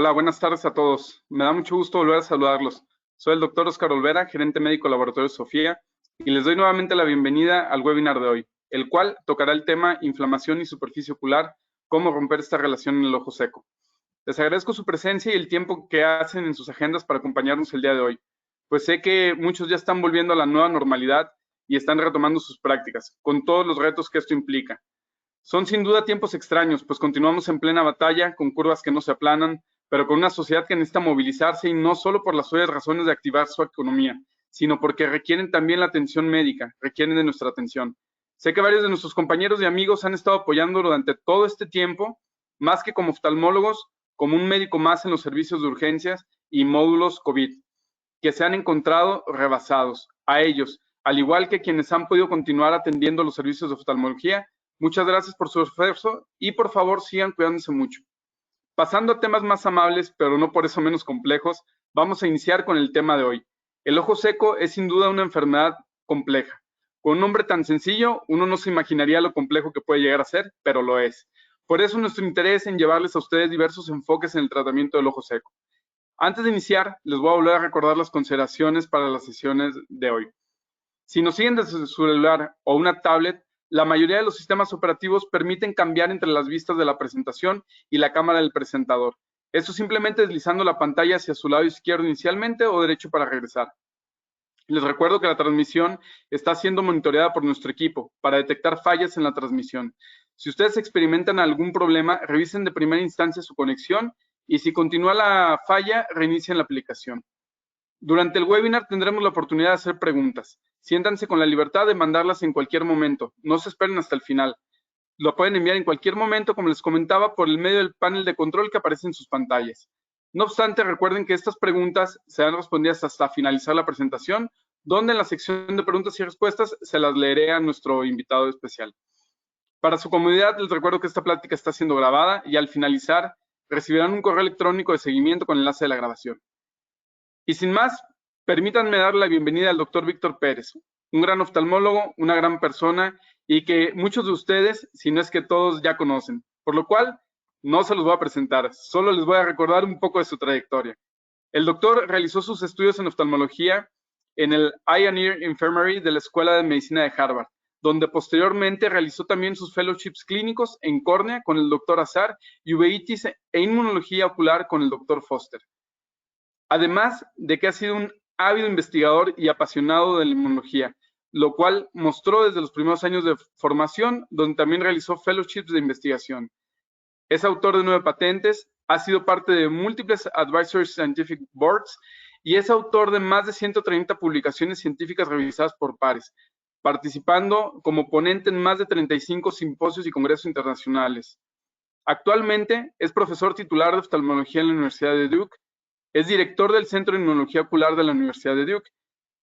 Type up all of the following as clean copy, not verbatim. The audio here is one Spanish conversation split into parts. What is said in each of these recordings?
Hola, buenas tardes a todos. Me da mucho gusto volver a saludarlos. Soy el doctor Oscar Olvera, gerente médico del Laboratorio Sofía, y les doy nuevamente la bienvenida al webinar de hoy, el cual tocará el tema inflamación y superficie ocular, cómo romper esta relación en el ojo seco. Les agradezco su presencia y el tiempo que hacen en sus agendas para acompañarnos el día de hoy, pues sé que muchos ya están volviendo a la nueva normalidad y están retomando sus prácticas, con todos los retos que esto implica. Son sin duda tiempos extraños, pues continuamos en plena batalla, con curvas que no se aplanan, pero con una sociedad que necesita movilizarse y no solo por las obvias razones de activar su economía, sino porque requieren también la atención médica, requieren de nuestra atención. Sé que varios de nuestros compañeros y amigos han estado apoyando durante todo este tiempo, más que como oftalmólogos, como un médico más en los servicios de urgencias y módulos COVID, que se han encontrado rebasados. A ellos, al igual que quienes han podido continuar atendiendo los servicios de oftalmología, muchas gracias por su esfuerzo y por favor sigan cuidándose mucho. Pasando a temas más amables, pero no por eso menos complejos, vamos a iniciar con el tema de hoy. El ojo seco es sin duda una enfermedad compleja. Con un nombre tan sencillo, uno no se imaginaría lo complejo que puede llegar a ser, pero lo es. Por eso nuestro interés en llevarles a ustedes diversos enfoques en el tratamiento del ojo seco. Antes de iniciar, les voy a volver a recordar las consideraciones para las sesiones de hoy. Si nos siguen desde su celular o una tablet, la mayoría de los sistemas operativos permiten cambiar entre las vistas de la presentación y la cámara del presentador. Esto simplemente deslizando la pantalla hacia su lado izquierdo inicialmente o derecho para regresar. Les recuerdo que la transmisión está siendo monitoreada por nuestro equipo para detectar fallas en la transmisión. Si ustedes experimentan algún problema, revisen de primera instancia su conexión y si continúa la falla, reinicien la aplicación. Durante el webinar tendremos la oportunidad de hacer preguntas. Siéntanse con la libertad de mandarlas en cualquier momento. No se esperen hasta el final. Lo pueden enviar en cualquier momento, como les comentaba, por el medio del panel de control que aparece en sus pantallas. No obstante, recuerden que estas preguntas serán respondidas hasta finalizar la presentación, donde en la sección de preguntas y respuestas se las leeré a nuestro invitado especial. Para su comodidad, les recuerdo que esta plática está siendo grabada y al finalizar recibirán un correo electrónico de seguimiento con el enlace de la grabación. Y sin más, permítanme darle la bienvenida al doctor Víctor Pérez, un gran oftalmólogo, una gran persona y que muchos de ustedes, si no es que todos, ya conocen. Por lo cual, no se los voy a presentar, solo les voy a recordar un poco de su trayectoria. El doctor realizó sus estudios en oftalmología en el Eye and Ear Infirmary de la Escuela de Medicina de Harvard, donde posteriormente realizó también sus fellowships clínicos en córnea con el doctor Azar y uveitis e inmunología ocular con el doctor Foster. Además de que ha sido un ávido investigador y apasionado de la inmunología, lo cual mostró desde los primeros años de formación, donde también realizó fellowships de investigación. Es autor de 9 patentes, ha sido parte de múltiples Advisory Scientific Boards y es autor de más de 130 publicaciones científicas revisadas por pares, participando como ponente en más de 35 simposios y congresos internacionales. Actualmente es profesor titular de oftalmología en la Universidad de Duke. Es director del Centro de Inmunología Ocular de la Universidad de Duke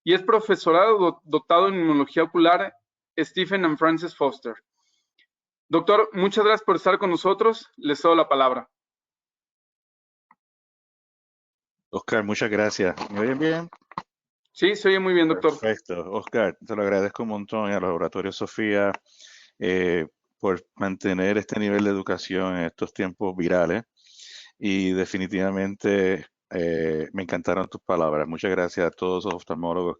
y es profesorado dotado en Inmunología Ocular Stephen and Frances Foster. Doctor, muchas gracias por estar con nosotros. Les doy la palabra. Oscar, muchas gracias. ¿Me oyen bien? Sí, se oye muy bien, doctor. Perfecto. Oscar, te lo agradezco un montón a los Laboratorios Sofía por mantener este nivel de educación en estos tiempos virales y definitivamente me encantaron tus palabras. Muchas gracias a todos los oftalmólogos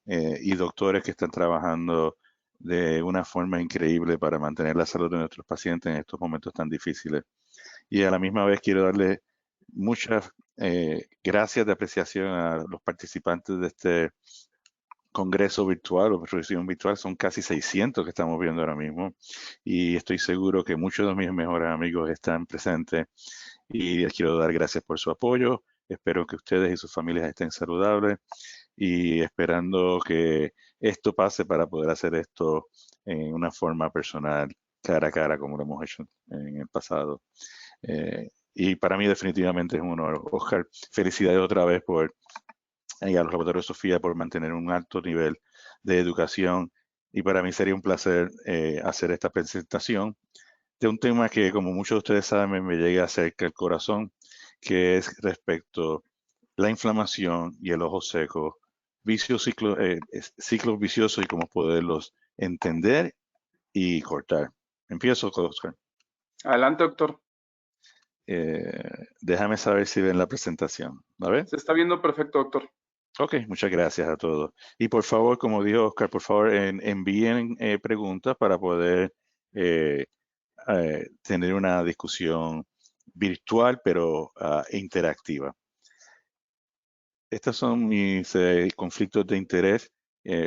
y doctores que están trabajando de una forma increíble para mantener la salud de nuestros pacientes en estos momentos tan difíciles. Y a la misma vez quiero darle muchas gracias de apreciación a los participantes de este congreso virtual o reunión virtual. Son casi 600 que estamos viendo ahora mismo y estoy seguro que muchos de mis mejores amigos están presentes y les quiero dar gracias por su apoyo. Espero que ustedes y sus familias estén saludables y esperando que esto pase para poder hacer esto en una forma personal, cara a cara, como lo hemos hecho en el pasado. Y para mí definitivamente es un honor. Oscar, felicidades otra vez a los Laboratorios Sofía por mantener un alto nivel de educación y para mí sería un placer hacer esta presentación de un tema que, como muchos de ustedes saben, me llega cerca al corazón, que es respecto a la inflamación y el ojo seco, ciclos viciosos y cómo poderlos entender y cortar. Empiezo, Oscar. Adelante, doctor. déjame saber si ven la presentación. ¿La ven? Se está viendo perfecto, doctor. Ok, muchas gracias a todos. Y por favor, como dijo Oscar, por favor envíen preguntas para poder tener una discusión virtual pero interactiva. Estos son mis conflictos de interés.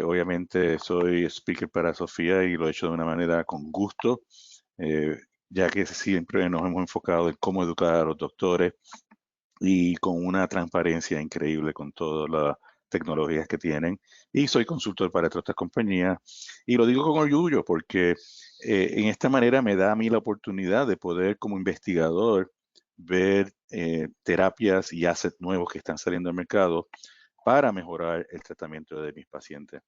Obviamente soy speaker para Sofía y lo he hecho de una manera con gusto, ya que siempre nos hemos enfocado en cómo educar a los doctores y con una transparencia increíble con todas las tecnologías que tienen. Y soy consultor para otras compañías. Y lo digo con orgullo porque en esta manera me da a mí la oportunidad de poder como investigador ver terapias y assets nuevos que están saliendo al mercado para mejorar el tratamiento de mis pacientes.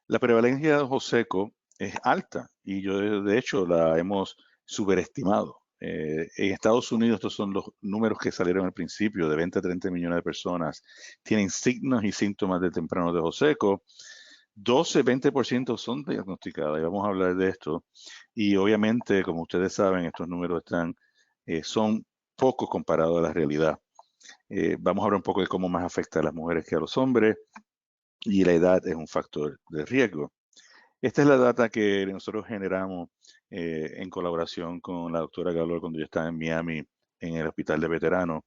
La prevalencia de ojo seco es alta y de hecho la hemos subestimado. En Estados Unidos, estos son los números que salieron al principio, de 20 a 30 millones de personas tienen signos y síntomas de temprano de ojo seco. 12-20% son diagnosticadas y vamos a hablar de esto. Y obviamente, como ustedes saben, estos números son pocos comparados a la realidad. Vamos a hablar un poco de cómo más afecta a las mujeres que a los hombres y la edad es un factor de riesgo. Esta es la data que nosotros generamos en colaboración con la doctora Galor cuando yo estaba en Miami en el hospital de veteranos.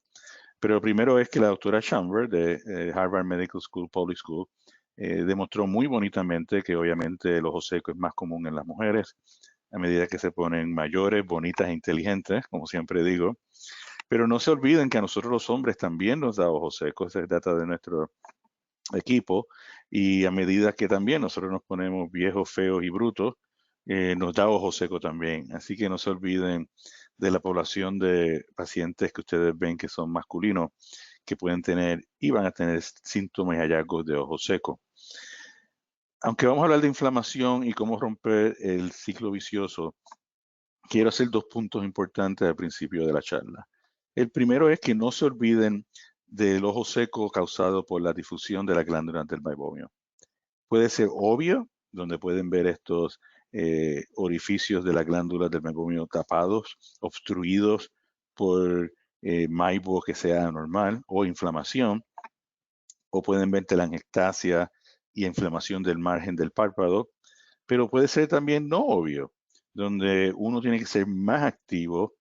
Pero lo primero es que la doctora Chamber de Harvard Medical School, Public School, demostró muy bonitamente que obviamente el ojo seco es más común en las mujeres a medida que se ponen mayores, bonitas e inteligentes, como siempre digo. Pero no se olviden que a nosotros los hombres también nos da ojo seco. Esa es data de nuestro equipo, y a medida que también nosotros nos ponemos viejos, feos y brutos, nos da ojo seco también. Así que no se olviden de la población de pacientes que ustedes ven que son masculinos, que pueden tener y van a tener síntomas y hallazgos de ojo seco. Aunque vamos a hablar de inflamación y cómo romper el ciclo vicioso, quiero hacer 2 puntos importantes al principio de la charla. El primero es que no se olviden del ojo seco causado por la difusión de las glándulas del meibomio. Puede ser obvio, donde pueden ver estos orificios de las glándulas del meibomio tapados, obstruidos por maibo que sea anormal o inflamación, o pueden ver telangiectasia y inflamación del margen del párpado, pero puede ser también no obvio, donde uno tiene que ser más activo,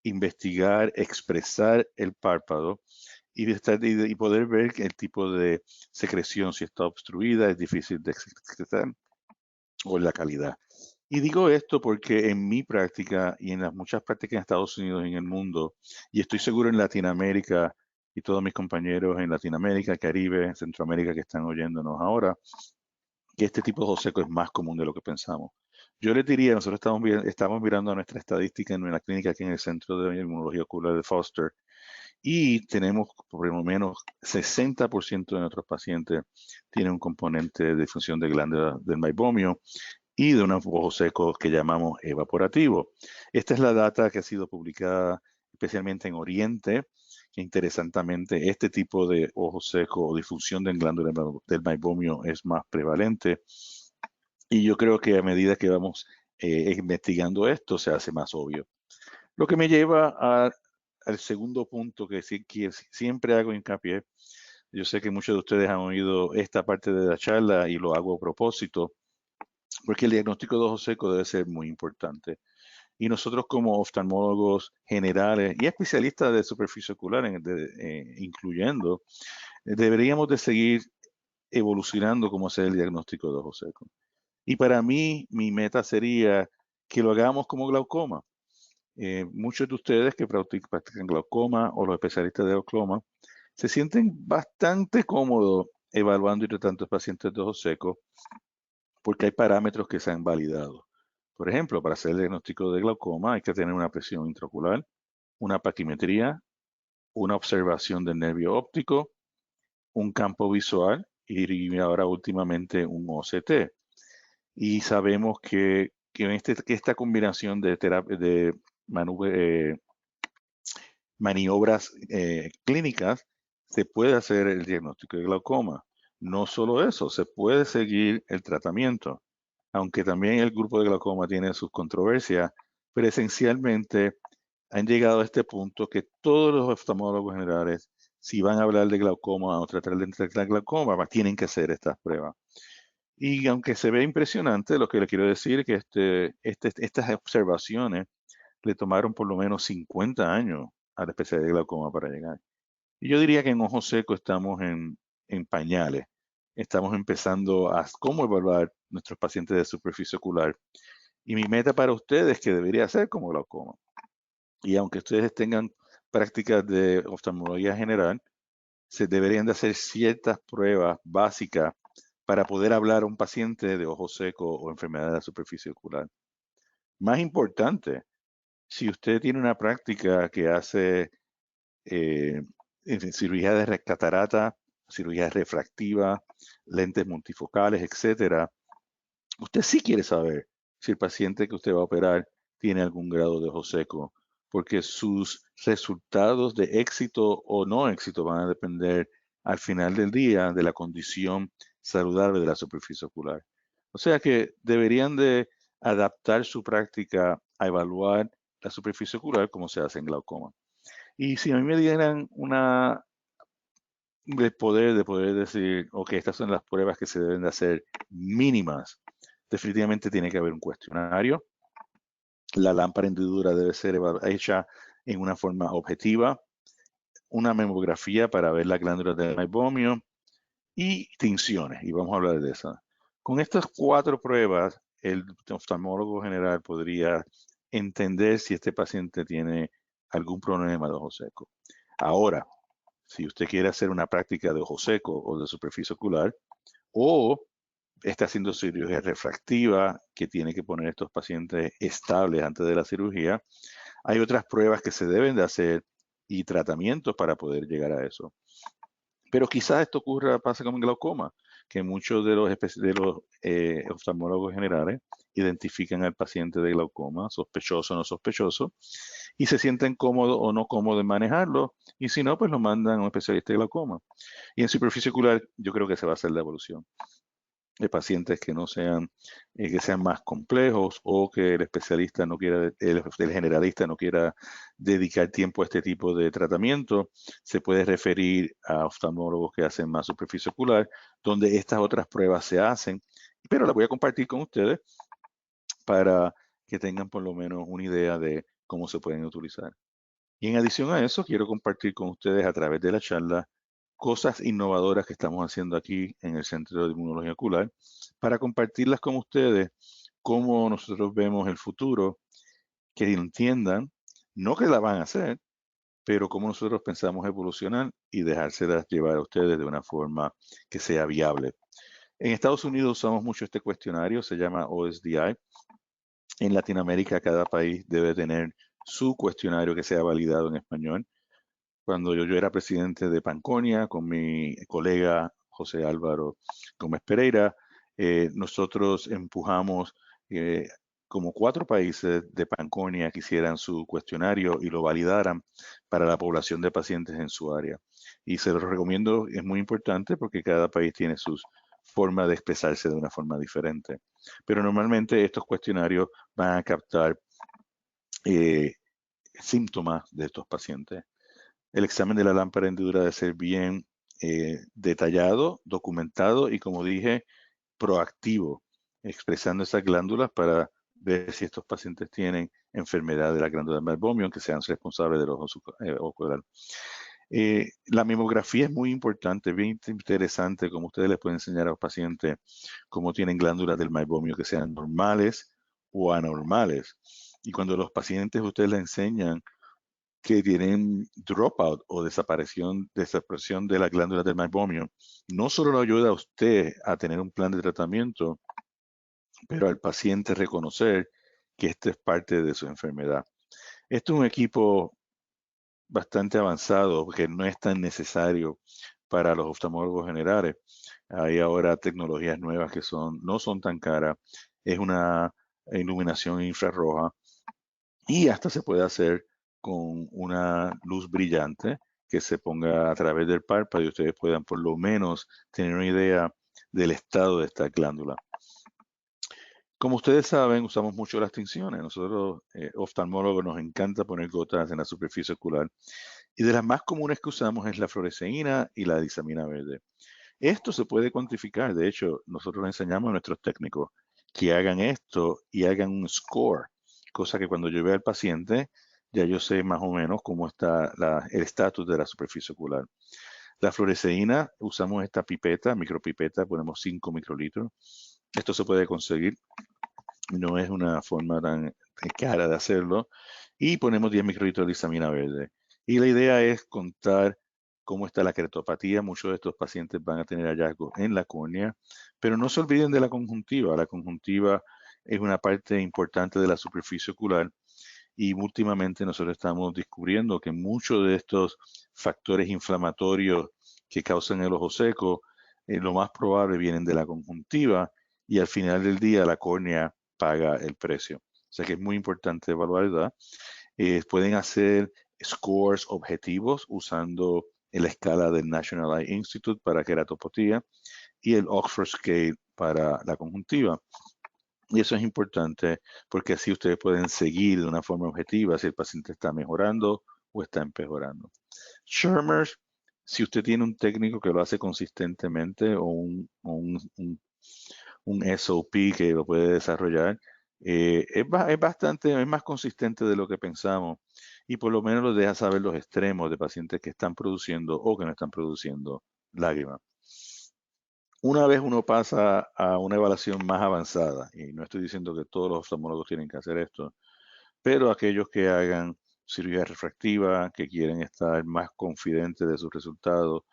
investigar, expresar el párpado y poder ver el tipo de secreción, si está obstruida, es difícil de excretar, o la calidad. Y digo esto porque en mi práctica y en las muchas prácticas en Estados Unidos y en el mundo, y estoy seguro en Latinoamérica y todos mis compañeros en Latinoamérica, Caribe, Centroamérica que están oyéndonos ahora, que este tipo de ojo seco es más común de lo que pensamos. Yo les diría, nosotros estamos mirando nuestra estadística en la clínica aquí en el Centro de Inmunología Ocular de Foster, y tenemos por lo menos 60% de nuestros pacientes tienen un componente de disfunción de glándula del meibomio y de un ojo seco que llamamos evaporativo. Esta es la data que ha sido publicada especialmente en Oriente, que interesantemente este tipo de ojo seco o disfunción de glándula del meibomio es más prevalente. Y yo creo que a medida que vamos investigando esto se hace más obvio. Lo que me lleva al segundo punto que siempre hago hincapié. Yo sé que muchos de ustedes han oído esta parte de la charla y lo hago a propósito, porque el diagnóstico de ojo seco debe ser muy importante. Y nosotros como oftalmólogos generales y especialistas de superficie ocular, incluyendo, deberíamos de seguir evolucionando cómo hacer el diagnóstico de ojo seco. Y para mí, mi meta sería que lo hagamos como glaucoma. Muchos de ustedes que practican glaucoma o los especialistas de glaucoma se sienten bastante cómodos evaluando y tratando a pacientes de ojo seco porque hay parámetros que se han validado. Por ejemplo, para hacer el diagnóstico de glaucoma hay que tener una presión intraocular, una paquimetría, una observación del nervio óptico, un campo visual y ahora últimamente un OCT. Y sabemos que esta combinación de maniobras clínicas se puede hacer el diagnóstico de glaucoma. No solo eso, se puede seguir el tratamiento, aunque también el grupo de glaucoma tiene sus controversias, pero esencialmente han llegado a este punto que todos los oftalmólogos generales, si van a hablar de glaucoma o tratar de tratar glaucoma, tienen que hacer estas pruebas. Y aunque se ve impresionante, lo que le quiero decir es que estas observaciones le tomaron por lo menos 50 años a la especialidad de glaucoma para llegar. Y yo diría que en ojo seco estamos en pañales. Estamos empezando a cómo evaluar nuestros pacientes de superficie ocular. Y mi meta para ustedes es que debería ser como glaucoma. Y aunque ustedes tengan prácticas de oftalmología general, se deberían de hacer ciertas pruebas básicas para poder hablar a un paciente de ojo seco o enfermedad de la superficie ocular. Más importante, si usted tiene una práctica que hace cirugía de catarata, cirugía refractiva, lentes multifocales, etcétera, usted sí quiere saber si el paciente que usted va a operar tiene algún grado de ojo seco, porque sus resultados de éxito o no éxito van a depender al final del día de la condición saludable de la superficie ocular. O sea que deberían de adaptar su práctica a evaluar la superficie ocular como se hace en glaucoma. Y si a mí me dieran de poder decir, ok, estas son las pruebas que se deben de hacer mínimas, definitivamente tiene que haber un cuestionario. La lámpara hendidura debe ser hecha en una forma objetiva, una mamografía para ver las glándulas del meibomio y tinciones, y vamos a hablar de eso. Con estas 4 pruebas, el oftalmólogo general podría entender si este paciente tiene algún problema de ojo seco. Ahora, si usted quiere hacer una práctica de ojo seco o de superficie ocular, o está haciendo cirugía refractiva, que tiene que poner a estos pacientes estables antes de la cirugía, hay otras pruebas que se deben de hacer y tratamientos para poder llegar a eso. Pero quizás esto pasa como en glaucoma, que muchos de los oftalmólogos generales identifican al paciente de glaucoma, sospechoso o no sospechoso, y se sienten cómodos o no cómodos en manejarlo, y si no, pues lo mandan a un especialista de glaucoma. Y en superficie ocular yo creo que se va a hacer la evolución de pacientes que no sean, que sean más complejos o que el especialista no quiera, el generalista no quiera dedicar tiempo a este tipo de tratamiento, se puede referir a oftalmólogos que hacen más superficie ocular, donde estas otras pruebas se hacen, pero las voy a compartir con ustedes para que tengan por lo menos una idea de cómo se pueden utilizar. Y en adición a eso, quiero compartir con ustedes a través de la charla cosas innovadoras que estamos haciendo aquí en el Centro de Inmunología Ocular para compartirlas con ustedes cómo nosotros vemos el futuro, que entiendan, no que la van a hacer, pero cómo nosotros pensamos evolucionar y dejárselas llevar a ustedes de una forma que sea viable. En Estados Unidos usamos mucho este cuestionario, se llama OSDI. En Latinoamérica cada país debe tener su cuestionario que sea validado en español. Cuando yo era presidente de Panconia, con mi colega José Álvaro Gómez Pereira, nosotros empujamos como 4 países de Panconia que hicieran su cuestionario y lo validaran para la población de pacientes en su área. Y se los recomiendo, es muy importante porque cada país tiene sus formas de expresarse de una forma diferente. Pero normalmente estos cuestionarios van a captar síntomas de estos pacientes. El examen de la lámpara hendidura debe ser bien detallado, documentado y, como dije, proactivo, expresando esas glándulas para ver si estos pacientes tienen enfermedad de la glándula del meibomio, que sean responsables del ojo ocular. La mamografía es muy importante, bien interesante, como ustedes les pueden enseñar a los pacientes cómo tienen glándulas del meibomio que sean normales o anormales. Y cuando los pacientes ustedes les enseñan que tienen dropout o desaparición de las glándulas del meibomio, no solo lo ayuda a usted a tener un plan de tratamiento, pero al paciente reconocer que esto es parte de su enfermedad. Esto es un equipo bastante avanzado que no es tan necesario para los oftalmólogos generales. Hay ahora tecnologías nuevas que no son tan caras. Es una iluminación infrarroja y hasta se puede hacer con una luz brillante que se ponga a través del párpado y ustedes puedan por lo menos tener una idea del estado de esta glándula. Como ustedes saben, usamos mucho las tinciones. Nosotros, oftalmólogos, nos encanta poner gotas en la superficie ocular. Y de las más comunes que usamos es la fluoresceína y la disamina verde. Esto se puede cuantificar. De hecho, nosotros le enseñamos a nuestros técnicos que hagan esto y hagan un score, cosa que cuando yo vea al paciente, ya yo sé más o menos cómo está el estatus de la superficie ocular. La fluoresceína, usamos esta pipeta, micropipeta, ponemos 5 microlitros. Esto se puede conseguir, no es una forma tan cara de hacerlo. Y ponemos 10 microlitros de disamina verde. Y la idea es contar cómo está la queratopatía. Muchos de estos pacientes van a tener hallazgos en la córnea, pero no se olviden de la conjuntiva. La conjuntiva es una parte importante de la superficie ocular y últimamente nosotros estamos descubriendo que muchos de estos factores inflamatorios que causan el ojo seco, lo más probable vienen de la conjuntiva y al final del día la córnea paga el precio. O sea que es muy importante evaluar, ¿verdad? Pueden hacer scores objetivos usando la escala del National Eye Institute para queratopatía y el Oxford Scale para la conjuntiva. Y eso es importante porque así ustedes pueden seguir de una forma objetiva si el paciente está mejorando o está empeorando. Schirmers, si usted tiene un técnico que lo hace consistentemente o un SOP que lo puede desarrollar, es más consistente de lo que pensamos y por lo menos lo deja saber los extremos de pacientes que están produciendo o que no están produciendo lágrimas. Una vez uno pasa a una evaluación más avanzada, y no estoy diciendo que todos los oftalmólogos tienen que hacer esto, pero aquellos que hagan cirugía refractiva, que quieren estar más confidentes de sus resultados,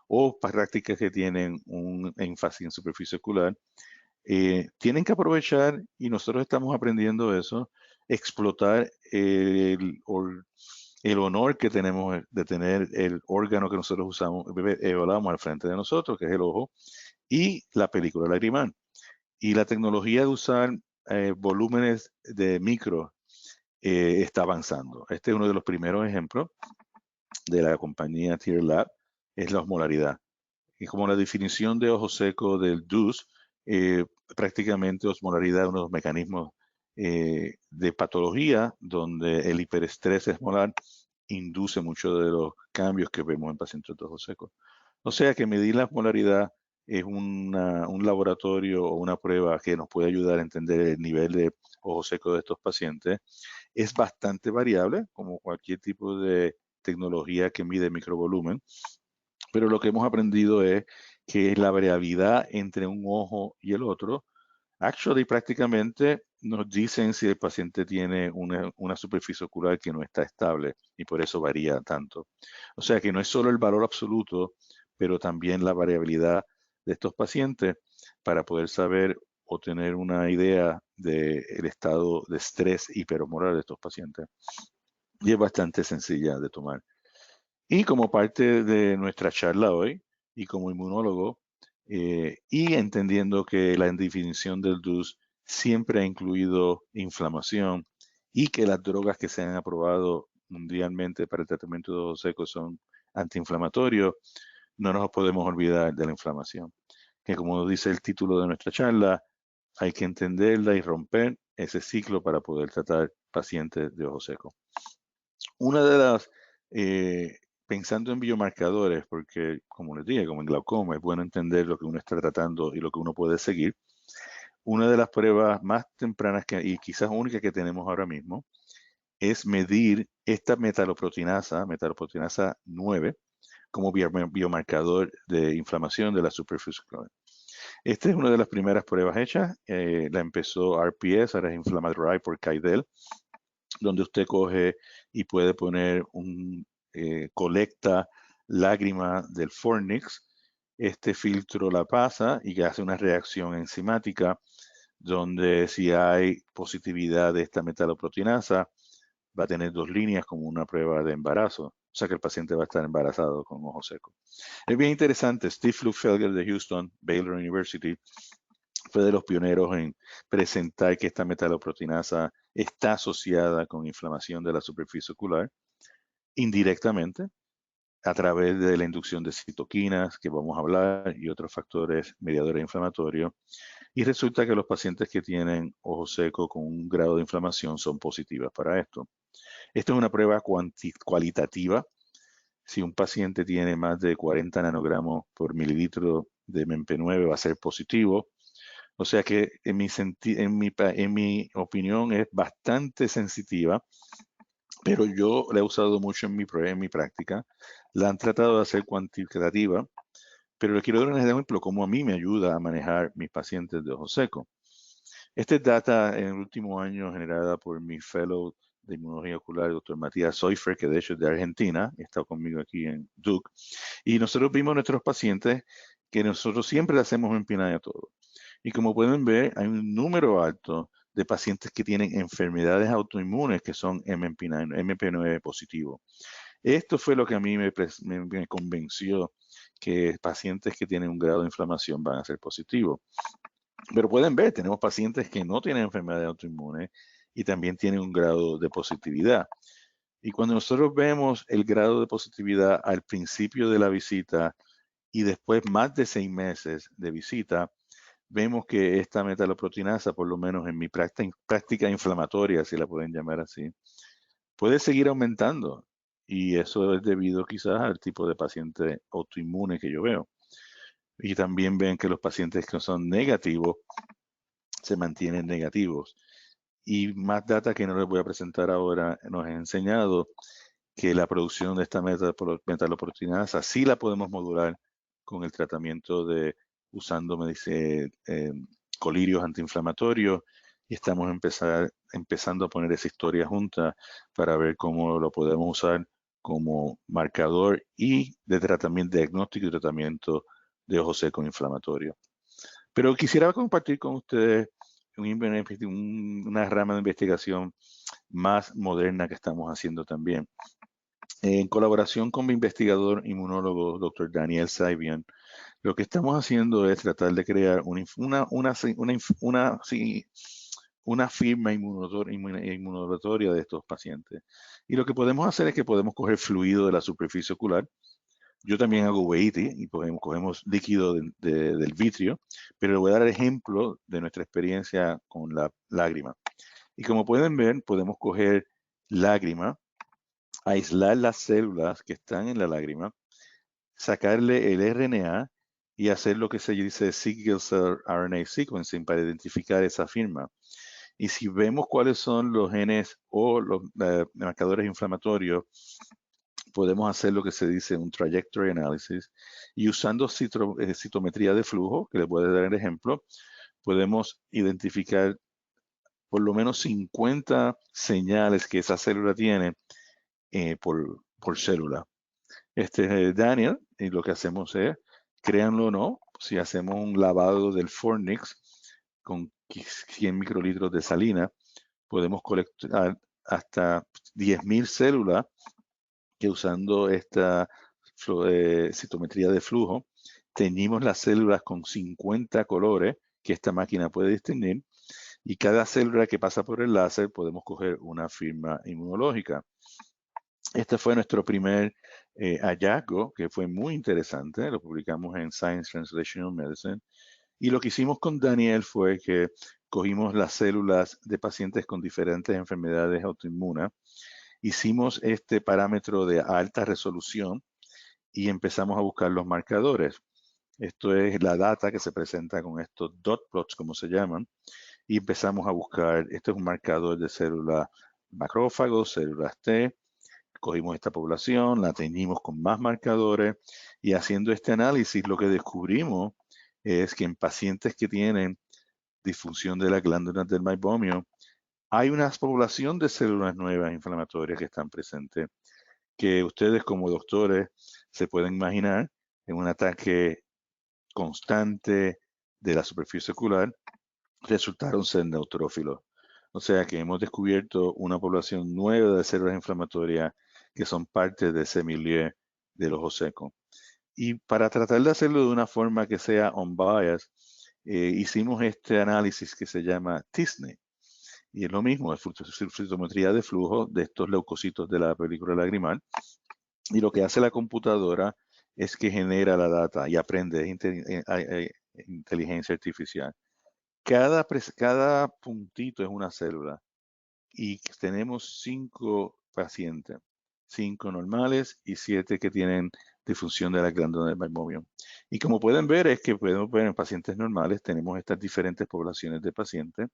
o prácticas que tienen un énfasis en superficie ocular, tienen que aprovechar, y nosotros estamos aprendiendo eso, explotar el honor que tenemos de tener el órgano que nosotros usamos, evaluamos al frente de nosotros, que es el ojo, y la película lagrimal. Y la tecnología de usar volúmenes de micro está avanzando. Este es uno de los primeros ejemplos de la compañía Tear Lab, es la osmolaridad. Y como la definición de ojo seco del DUS, prácticamente osmolaridad es uno de los mecanismos de patología donde el hiperestrés esmolar induce muchos de los cambios que vemos en pacientes de ojo seco. O sea que medir la osmolaridad es un laboratorio o una prueba que nos puede ayudar a entender el nivel de ojo seco de estos pacientes. Es bastante variable, como cualquier tipo de tecnología que mide microvolumen, pero lo que hemos aprendido es que la variabilidad entre un ojo y el otro, prácticamente nos dicen si el paciente tiene una superficie ocular que no está estable y por eso varía tanto. O sea que no es solo el valor absoluto, pero también la variabilidad de estos pacientes para poder saber o tener una idea del estado de estrés hiperosmolar de estos pacientes. Y es bastante sencilla de tomar. Y como parte de nuestra charla hoy, y como inmunólogo, y entendiendo que la definición del DUS siempre ha incluido inflamación y que las drogas que se han aprobado mundialmente para el tratamiento de ojos secos son antiinflamatorios, no nos podemos olvidar de la inflamación, que como dice el título de nuestra charla, hay que entenderla y romper ese ciclo para poder tratar pacientes de ojos secos. Una de las, pensando en biomarcadores, porque como les dije, como en glaucoma, es bueno entender lo que uno está tratando y lo que uno puede seguir. Una de las pruebas más tempranas y quizás únicas que tenemos ahora mismo es medir esta metaloproteinasa 9, como biomarcador de inflamación de la superficie ocular. Esta es una de las primeras pruebas hechas. La empezó RPS, ahora es Inflammatory por Quidel, donde usted coge y puede poner colecta lágrima del Fornix. Este filtro la pasa y hace una reacción enzimática donde si hay positividad de esta metaloproteinasa, va a tener 2 líneas como una prueba de embarazo. O sea que el paciente va a estar embarazado con ojo seco. Es bien interesante. Steve Lukfelger de Houston, Baylor University, fue de los pioneros en presentar que esta metaloproteinasa está asociada con inflamación de la superficie ocular indirectamente a través de la inducción de citoquinas, que vamos a hablar, y otros factores mediadores inflamatorios. Y resulta que los pacientes que tienen ojo seco con un grado de inflamación son positivas para esto. Esto es una prueba cualitativa. Si un paciente tiene más de 40 nanogramos por mililitro de MEMP9 va a ser positivo. O sea que en mi opinión es bastante sensitiva, pero yo la he usado mucho en mi práctica. La han tratado de hacer cuantitativa, pero le quiero dar un ejemplo cómo a mí me ayuda a manejar mis pacientes de ojo seco. Esta es data en el último año generada por mi fellow de inmunología ocular, el doctor Matías Soifer, que de hecho es de Argentina, está conmigo aquí en Duke. Y nosotros vimos a nuestros pacientes que nosotros siempre le hacemos empinada a todo. Y como pueden ver, hay un número alto de pacientes que tienen enfermedades autoinmunes que son MP9 positivo. Esto fue lo que a mí me convenció que pacientes que tienen un grado de inflamación van a ser positivos. Pero pueden ver, tenemos pacientes que no tienen enfermedades autoinmunes y también tienen un grado de positividad. Y cuando nosotros vemos el grado de positividad al principio de la visita y después más de 6 meses de visita, vemos que esta metaloproteinasa, por lo menos en mi práctica inflamatoria, si la pueden llamar así, puede seguir aumentando. Y eso es debido quizás al tipo de paciente autoinmune que yo veo. Y también ven que los pacientes que son negativos se mantienen negativos. Y más data que no les voy a presentar ahora nos ha enseñado que la producción de esta metaloproteinasa sí la podemos modular con el tratamiento de usando colirios antiinflamatorios y estamos empezando a poner esa historia junta para ver cómo lo podemos usar como marcador y de tratamiento, diagnóstico y tratamiento de ojo seco inflamatorio. Pero quisiera compartir con ustedes una rama de investigación más moderna que estamos haciendo también. En colaboración con mi investigador inmunólogo, doctor Daniel Saibian, lo que estamos haciendo es tratar de crear una firma inmunolatoria de estos pacientes. Y lo que podemos hacer es que podemos coger fluido de la superficie ocular. Yo también hago weighting y cogemos líquido del vitrio, pero le voy a dar ejemplo de nuestra experiencia con la lágrima. Y como pueden ver, podemos coger lágrima, aislar las células que están en la lágrima, sacarle el RNA y hacer lo que se dice single cell RNA sequencing para identificar esa firma. Y si vemos cuáles son los genes o los marcadores inflamatorios, podemos hacer lo que se dice un trajectory analysis y usando citometría de flujo, que les voy a dar el ejemplo, podemos identificar por lo menos 50 señales que esa célula tiene por célula. Daniel, y lo que hacemos es, créanlo o no, si hacemos un lavado del Fornix con 100 microlitros de salina, podemos colectar hasta 10.000 células que usando esta citometría de flujo, teñimos las células con 50 colores que esta máquina puede distinguir y cada célula que pasa por el láser podemos coger una firma inmunológica. Este fue nuestro primer hallazgo, que fue muy interesante, lo publicamos en Science Translational Medicine. Y lo que hicimos con Daniel fue que cogimos las células de pacientes con diferentes enfermedades autoinmunes, hicimos este parámetro de alta resolución y empezamos a buscar los marcadores. Esto es la data que se presenta con estos dot plots, como se llaman, y empezamos a buscar, este es un marcador de células macrófagos, células T, cogimos esta población, la teñimos con más marcadores y haciendo este análisis lo que descubrimos es que en pacientes que tienen disfunción de las glándulas del meibomio hay una población de células nuevas inflamatorias que están presentes que ustedes como doctores se pueden imaginar en un ataque constante de la superficie ocular resultaron ser neutrófilos. O sea que hemos descubierto una población nueva de células inflamatorias que son parte de ese milieu del ojo seco. Y para tratar de hacerlo de una forma que sea unbiased, hicimos este análisis que se llama TISNE. Y es lo mismo, es citometría de flujo de estos leucocitos de la película lagrimal. Y lo que hace la computadora es que genera la data y aprende, inteligencia artificial. Cada puntito es una célula y tenemos 5 pacientes, 5 normales y 7 que tienen disfunción de la glándula del meibomian. Y como pueden ver, es que podemos ver en pacientes normales, tenemos estas diferentes poblaciones de pacientes.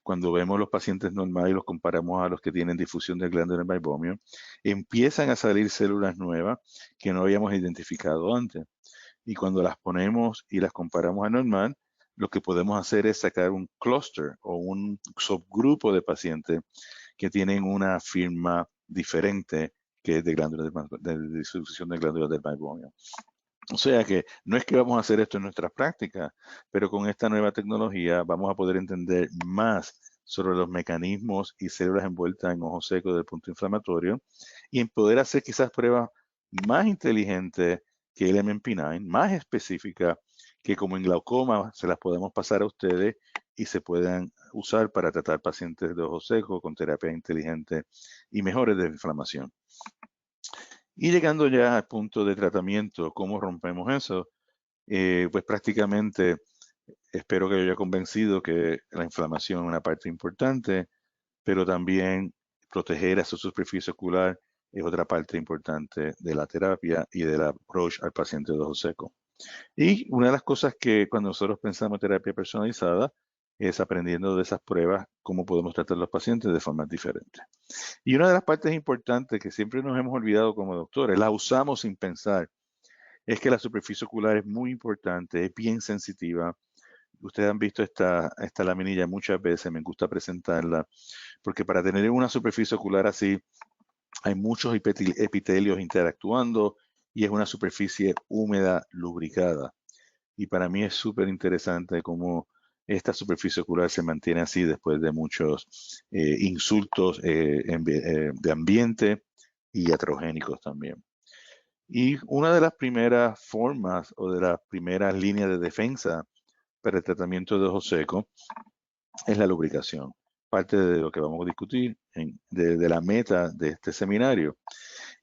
Cuando vemos los pacientes normales y los comparamos a los que tienen difusión de glándula del meibomian, empiezan a salir células nuevas que no habíamos identificado antes. Y cuando las ponemos y las comparamos a normal, lo que podemos hacer es sacar un clúster o un subgrupo de pacientes que tienen una firma diferente que es de glándula de distribución de glándulas del meibomian. O sea que no es que vamos a hacer esto en nuestras prácticas, pero con esta nueva tecnología vamos a poder entender más sobre los mecanismos y células envueltas en ojo seco del punto inflamatorio y en poder hacer quizás pruebas más inteligentes que el MMP9, más específicas, que como en glaucoma se las podemos pasar a ustedes y se puedan usar para tratar pacientes de ojo seco con terapia inteligente y mejores de inflamación. Y llegando ya al punto de tratamiento, ¿cómo rompemos eso? Pues prácticamente espero que yo haya convencido que la inflamación es una parte importante, pero también proteger a su superficie ocular es otra parte importante de la terapia y del approach al paciente de ojo seco. Y una de las cosas que cuando nosotros pensamos en terapia personalizada es aprendiendo de esas pruebas cómo podemos tratar a los pacientes de formas diferentes. Y una de las partes importantes que siempre nos hemos olvidado como doctores, la usamos sin pensar, es que la superficie ocular es muy importante, es bien sensitiva. Ustedes han visto esta laminilla muchas veces, me gusta presentarla, porque para tener una superficie ocular así, hay muchos epitelios interactuando y es una superficie húmeda, lubricada. Y para mí es súper interesante cómo esta superficie ocular se mantiene así después de muchos insultos de ambiente y iatrogénicos también. Y una de las primeras formas o de las primeras líneas de defensa para el tratamiento de ojo seco es la lubricación. Parte de lo que vamos a discutir de la meta de este seminario.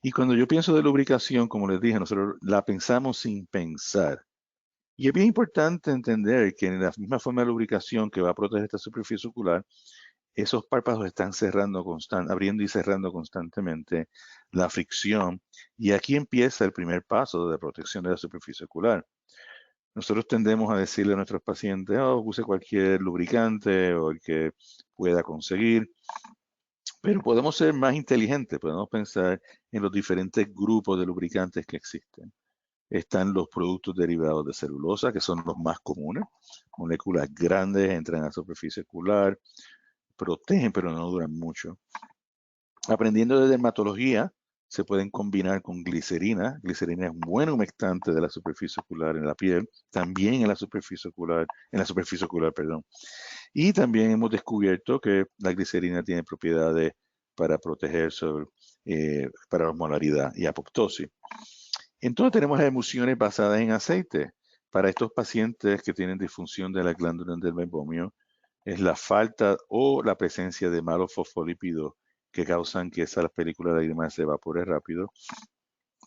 Y cuando yo pienso de lubricación, como les dije, nosotros la pensamos sin pensar. Y es bien importante entender que en la misma forma de lubricación que va a proteger esta superficie ocular, esos párpados están abriendo y cerrando constantemente, la fricción, y aquí empieza el primer paso de protección de la superficie ocular. Nosotros tendemos a decirle a nuestros pacientes, use cualquier lubricante o el que pueda conseguir, pero podemos ser más inteligentes, podemos pensar en los diferentes grupos de lubricantes que existen. Están los productos derivados de celulosa, que son los más comunes. Moléculas grandes entran a la superficie ocular, protegen, pero no duran mucho. Aprendiendo de dermatología, se pueden combinar con glicerina. Glicerina es un buen humectante de la superficie ocular en la piel, también en la superficie ocular, perdón. Y también hemos descubierto que la glicerina tiene propiedades para proteger para osmolaridad y apoptosis. Entonces tenemos las emulsiones basadas en aceite. Para estos pacientes que tienen disfunción de la glándula del meibomian, es la falta o la presencia de malos fosfolípidos que causan que esa película de lágrimas se evapore rápido.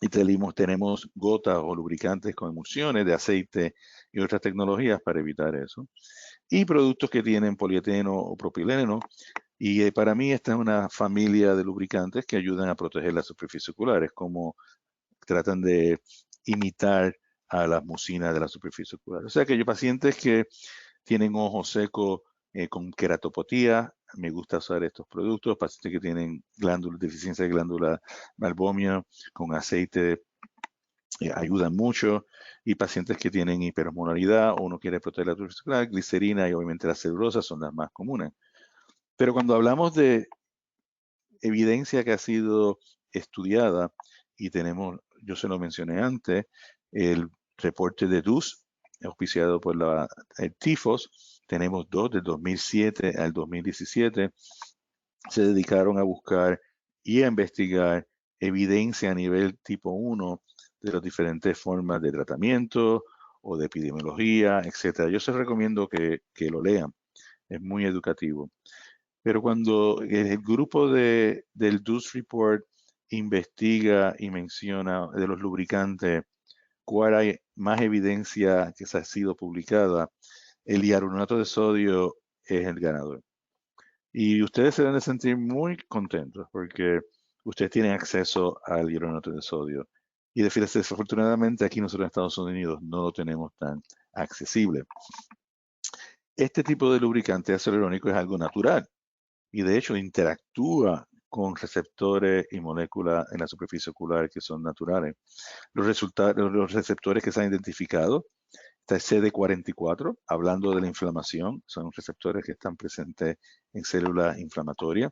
Y tenemos gotas o lubricantes con emulsiones de aceite y otras tecnologías para evitar eso. Y productos que tienen polieteno o propileno. Y para mí esta es una familia de lubricantes que ayudan a proteger la superficie ocular. Es como tratan de imitar a las mucinas de la superficie ocular. O sea que hay pacientes que tienen ojo seco con queratopatía, me gusta usar estos productos. Pacientes que tienen deficiencia de glándula meibomian con aceite ayudan mucho. Y pacientes que tienen hiperosmolaridad o uno quiere proteger la superficie ocular, glicerina y obviamente la celulosa son las más comunes. Pero cuando hablamos de evidencia que ha sido estudiada y tenemos, yo se lo mencioné antes, el reporte de DUS, auspiciado por el TIFOS, tenemos dos, del 2007 al 2017, se dedicaron a buscar y a investigar evidencia a nivel tipo 1 de las diferentes formas de tratamiento o de epidemiología, etc. Yo se recomiendo que lo lean, es muy educativo. Pero cuando el grupo del DUS Report investiga y menciona de los lubricantes cuál hay más evidencia que se ha sido publicada, el hialuronato de sodio es el ganador. Y ustedes se deben de sentir muy contentos porque ustedes tienen acceso al hialuronato de sodio. Y desafortunadamente aquí nosotros en Estados Unidos no lo tenemos tan accesible. Este tipo de lubricante ácido hialurónico es algo natural y de hecho interactúa con receptores y moléculas en la superficie ocular que son naturales. Los receptores que se han identificado, está el CD44, hablando de la inflamación, son receptores que están presentes en células inflamatorias.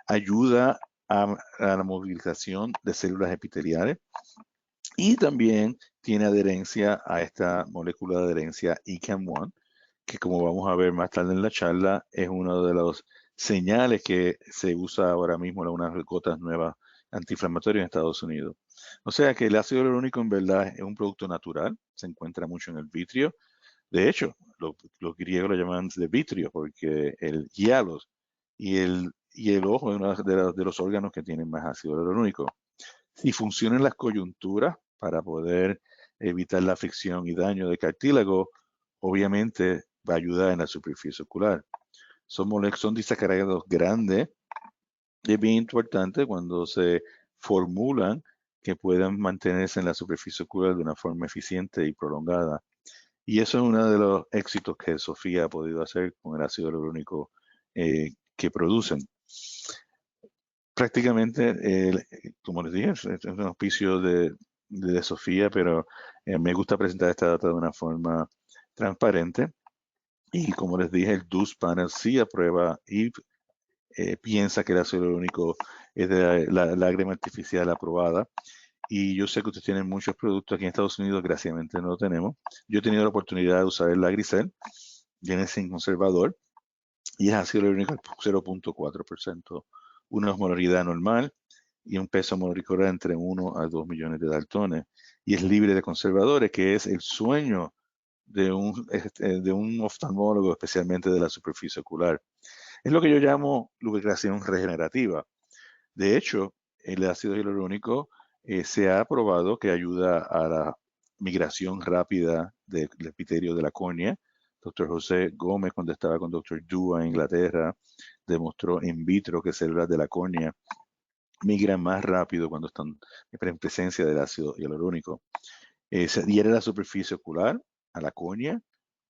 Ayuda a la movilización de células epiteliales y también tiene adherencia a esta molécula de adherencia ICAM1, que como vamos a ver más tarde en la charla, es uno de los señales que se usa ahora mismo en unas gotas nuevas antiinflamatorias en Estados Unidos. O sea que el ácido hialurónico en verdad es un producto natural, se encuentra mucho en el vitrio. De hecho, los griegos lo llaman de vitrio porque el hialos y el ojo es uno de los órganos que tienen más ácido hialurónico. Si funciona en las coyunturas para poder evitar la fricción y daño de cartílago, obviamente va a ayudar en la superficie ocular. Son disacáridos grandes y es bien importante cuando se formulan que puedan mantenerse en la superficie ocular de una forma eficiente y prolongada. Y eso es uno de los éxitos que Sofía ha podido hacer con el ácido hialurónico que producen. Prácticamente, como les dije, es un auspicio de Sofía, pero me gusta presentar esta data de una forma transparente. Y como les dije, el DUS Panel sí aprueba y piensa que el ácido hialurónico es de la lágrima artificial aprobada. Y yo sé que ustedes tienen muchos productos aquí en Estados Unidos, desgraciadamente no lo tenemos. Yo he tenido la oportunidad de usar el Lagricel, viene sin conservador, y es ácido hialurónico al 0.4%, una osmolaridad normal y un peso molecular entre 1 a 2 millones de daltones. Y es libre de conservadores, que es el sueño de un oftalmólogo, especialmente de la superficie ocular. Es lo que yo llamo lubricación regenerativa. De hecho, el ácido hialurónico se ha probado que ayuda a la migración rápida del epitelio de la córnea. Dr. José Gómez, cuando estaba con Dr. Dua en Inglaterra, demostró in vitro que células de la córnea migran más rápido cuando están en presencia del ácido hialurónico. Se adhiere a la superficie ocular, a la córnea.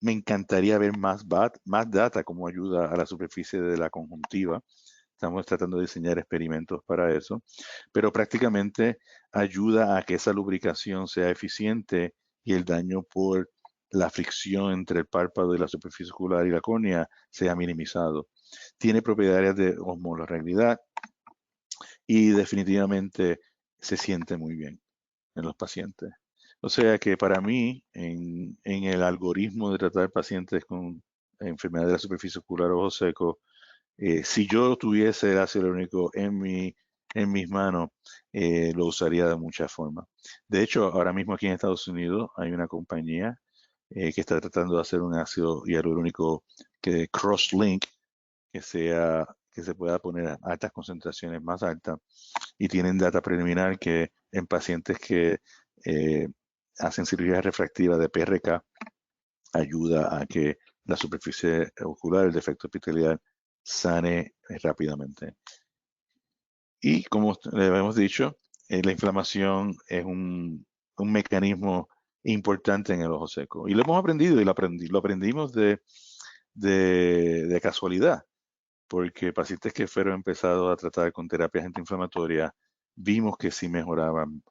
Me encantaría ver más data cómo ayuda a la superficie de la conjuntiva. Estamos tratando de diseñar experimentos para eso, pero prácticamente ayuda a que esa lubricación sea eficiente y el daño por la fricción entre el párpado y la superficie ocular y la córnea sea minimizado. Tiene propiedades de osmolaridad y definitivamente se siente muy bien en los pacientes. O sea que para mí, en el algoritmo de tratar pacientes con enfermedad de la superficie ocular o ojo seco, si yo tuviese el ácido hialurónico en mis manos, lo usaría de muchas formas. De hecho, ahora mismo aquí en Estados Unidos hay una compañía que está tratando de hacer un ácido hialurónico que cross-link, que se pueda poner a altas concentraciones más altas, y tienen data preliminar que en pacientes que hacen cirugía refractiva de PRK ayuda a que la superficie ocular, el defecto epitelial, sane rápidamente. Y como le habíamos dicho, la inflamación es un mecanismo importante en el ojo seco. Y lo hemos aprendido y lo aprendimos de casualidad, porque pacientes que fueron empezados a tratar con terapias antiinflamatorias, vimos que sí mejoraban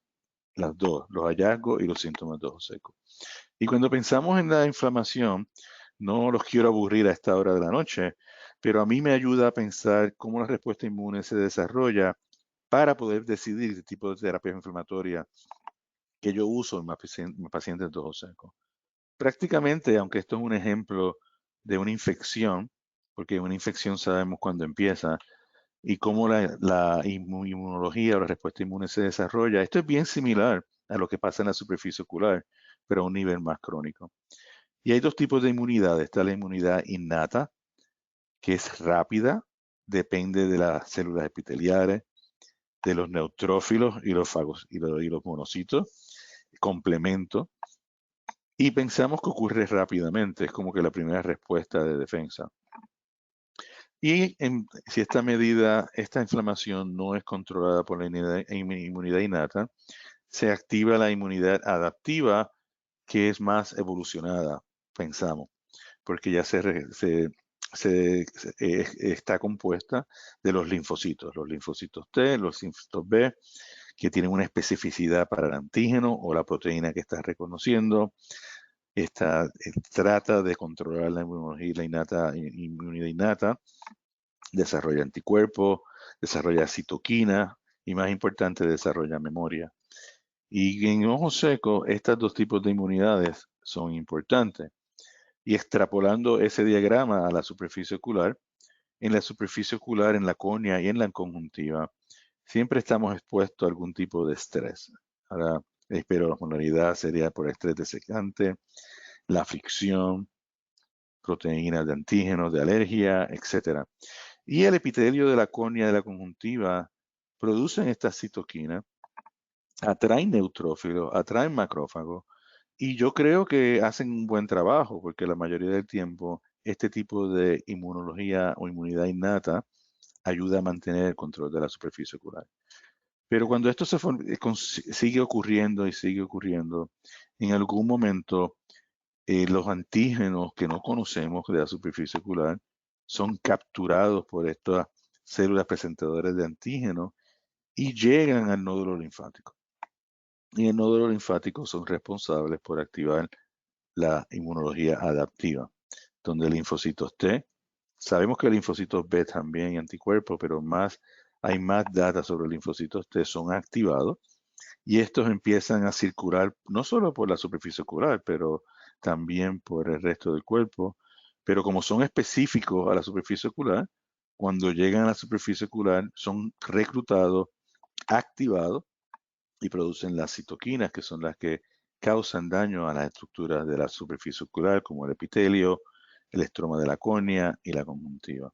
las dos, los hallazgos y los síntomas de ojo seco. Y cuando pensamos en la inflamación, no los quiero aburrir a esta hora de la noche, pero a mí me ayuda a pensar cómo la respuesta inmune se desarrolla para poder decidir el tipo de terapia inflamatoria que yo uso en mis pacientes de ojo seco. Prácticamente, aunque esto es un ejemplo de una infección, porque una infección sabemos cuándo empieza y cómo la inmunología o la respuesta inmune se desarrolla, esto es bien similar a lo que pasa en la superficie ocular, pero a un nivel más crónico. Y hay dos tipos de inmunidad. Está la inmunidad innata, que es rápida, depende de las células epiteliales, de los neutrófilos y los fagos y los monocitos, complemento. y pensamos que ocurre rápidamente, es como que la primera respuesta de defensa. Y si esta inflamación no es controlada por la inmunidad innata, se activa la inmunidad adaptiva, que es más evolucionada, pensamos, porque ya está compuesta de los linfocitos T, los linfocitos B, que tienen una especificidad para el antígeno o la proteína que está reconociendo. Trata de controlar la inmunidad innata, desarrolla anticuerpos, desarrolla citoquina y, más importante, desarrolla memoria. Y en ojo seco, estos dos tipos de inmunidades son importantes. Y extrapolando ese diagrama a la superficie ocular, en la superficie ocular, en la córnea y en la conjuntiva, siempre estamos expuestos a algún tipo de estrés. Ahora, pero la modalidad sería por estrés desecante, la fricción, proteínas de antígenos, de alergia, etc. Y el epitelio de la córnea y de la conjuntiva producen estas citoquinas, atraen neutrófilos, atraen macrófagos, y yo creo que hacen un buen trabajo, porque la mayoría del tiempo este tipo de inmunología o inmunidad innata ayuda a mantener el control de la superficie ocular. Pero cuando esto sigue ocurriendo y sigue ocurriendo, en algún momento los antígenos que no conocemos de la superficie ocular son capturados por estas células presentadoras de antígenos y llegan al nódulo linfático. Y el nódulo linfático son responsables por activar la inmunología adaptiva, donde linfocitos T, sabemos que linfocitos B también hay anticuerpos, pero hay más data sobre linfocitos T, son activados y estos empiezan a circular no solo por la superficie ocular, pero también por el resto del cuerpo. Pero como son específicos a la superficie ocular, cuando llegan a la superficie ocular son reclutados, activados y producen las citoquinas, que son las que causan daño a las estructuras de la superficie ocular, como el epitelio, el estroma de la córnea y la conjuntiva.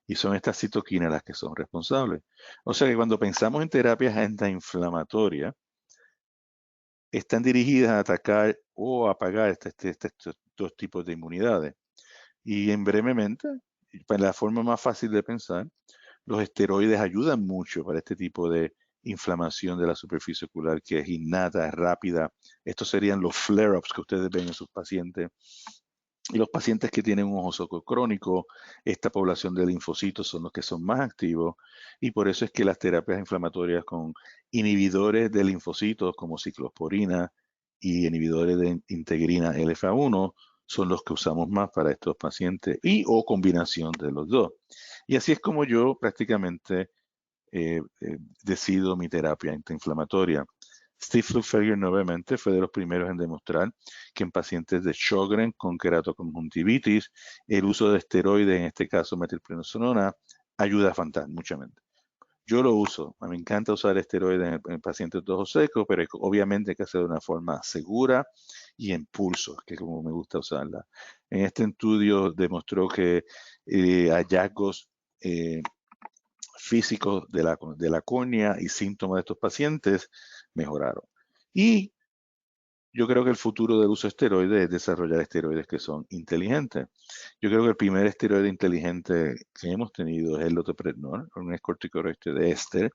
Y son estas citoquinas las que son responsables. O sea que cuando pensamos en terapias antiinflamatorias, están dirigidas a atacar o apagar estos dos tipos de inmunidades. Y en brevemente, para la forma más fácil de pensar, los esteroides ayudan mucho para este tipo de inflamación de la superficie ocular que es innata, es rápida. Estos serían los flare-ups que ustedes ven en sus pacientes. Y los pacientes que tienen un ojo seco crónico, esta población de linfocitos son los que son más activos y por eso es que las terapias inflamatorias con inhibidores de linfocitos como ciclosporina y inhibidores de integrina LFA1 son los que usamos más para estos pacientes o combinación de los dos. Y así es como yo prácticamente decido mi terapia antiinflamatoria. Steve Lukather nuevamente fue de los primeros en demostrar que en pacientes de Sjögren con queratoconjuntivitis, el uso de esteroides, en este caso metilprednisolona, ayuda muchamente. Yo lo uso, me encanta usar esteroides en pacientes de ojos secos, pero obviamente hay que hacerlo de una forma segura y en pulso, que es como me gusta usarla. En este estudio demostró que hallazgos físicos de la córnea y síntomas de estos pacientes mejoraron. Y yo creo que el futuro del uso de esteroides es desarrollar esteroides que son inteligentes. Yo creo que el primer esteroide inteligente que hemos tenido es el loteprednol, un corticosteroide de éster,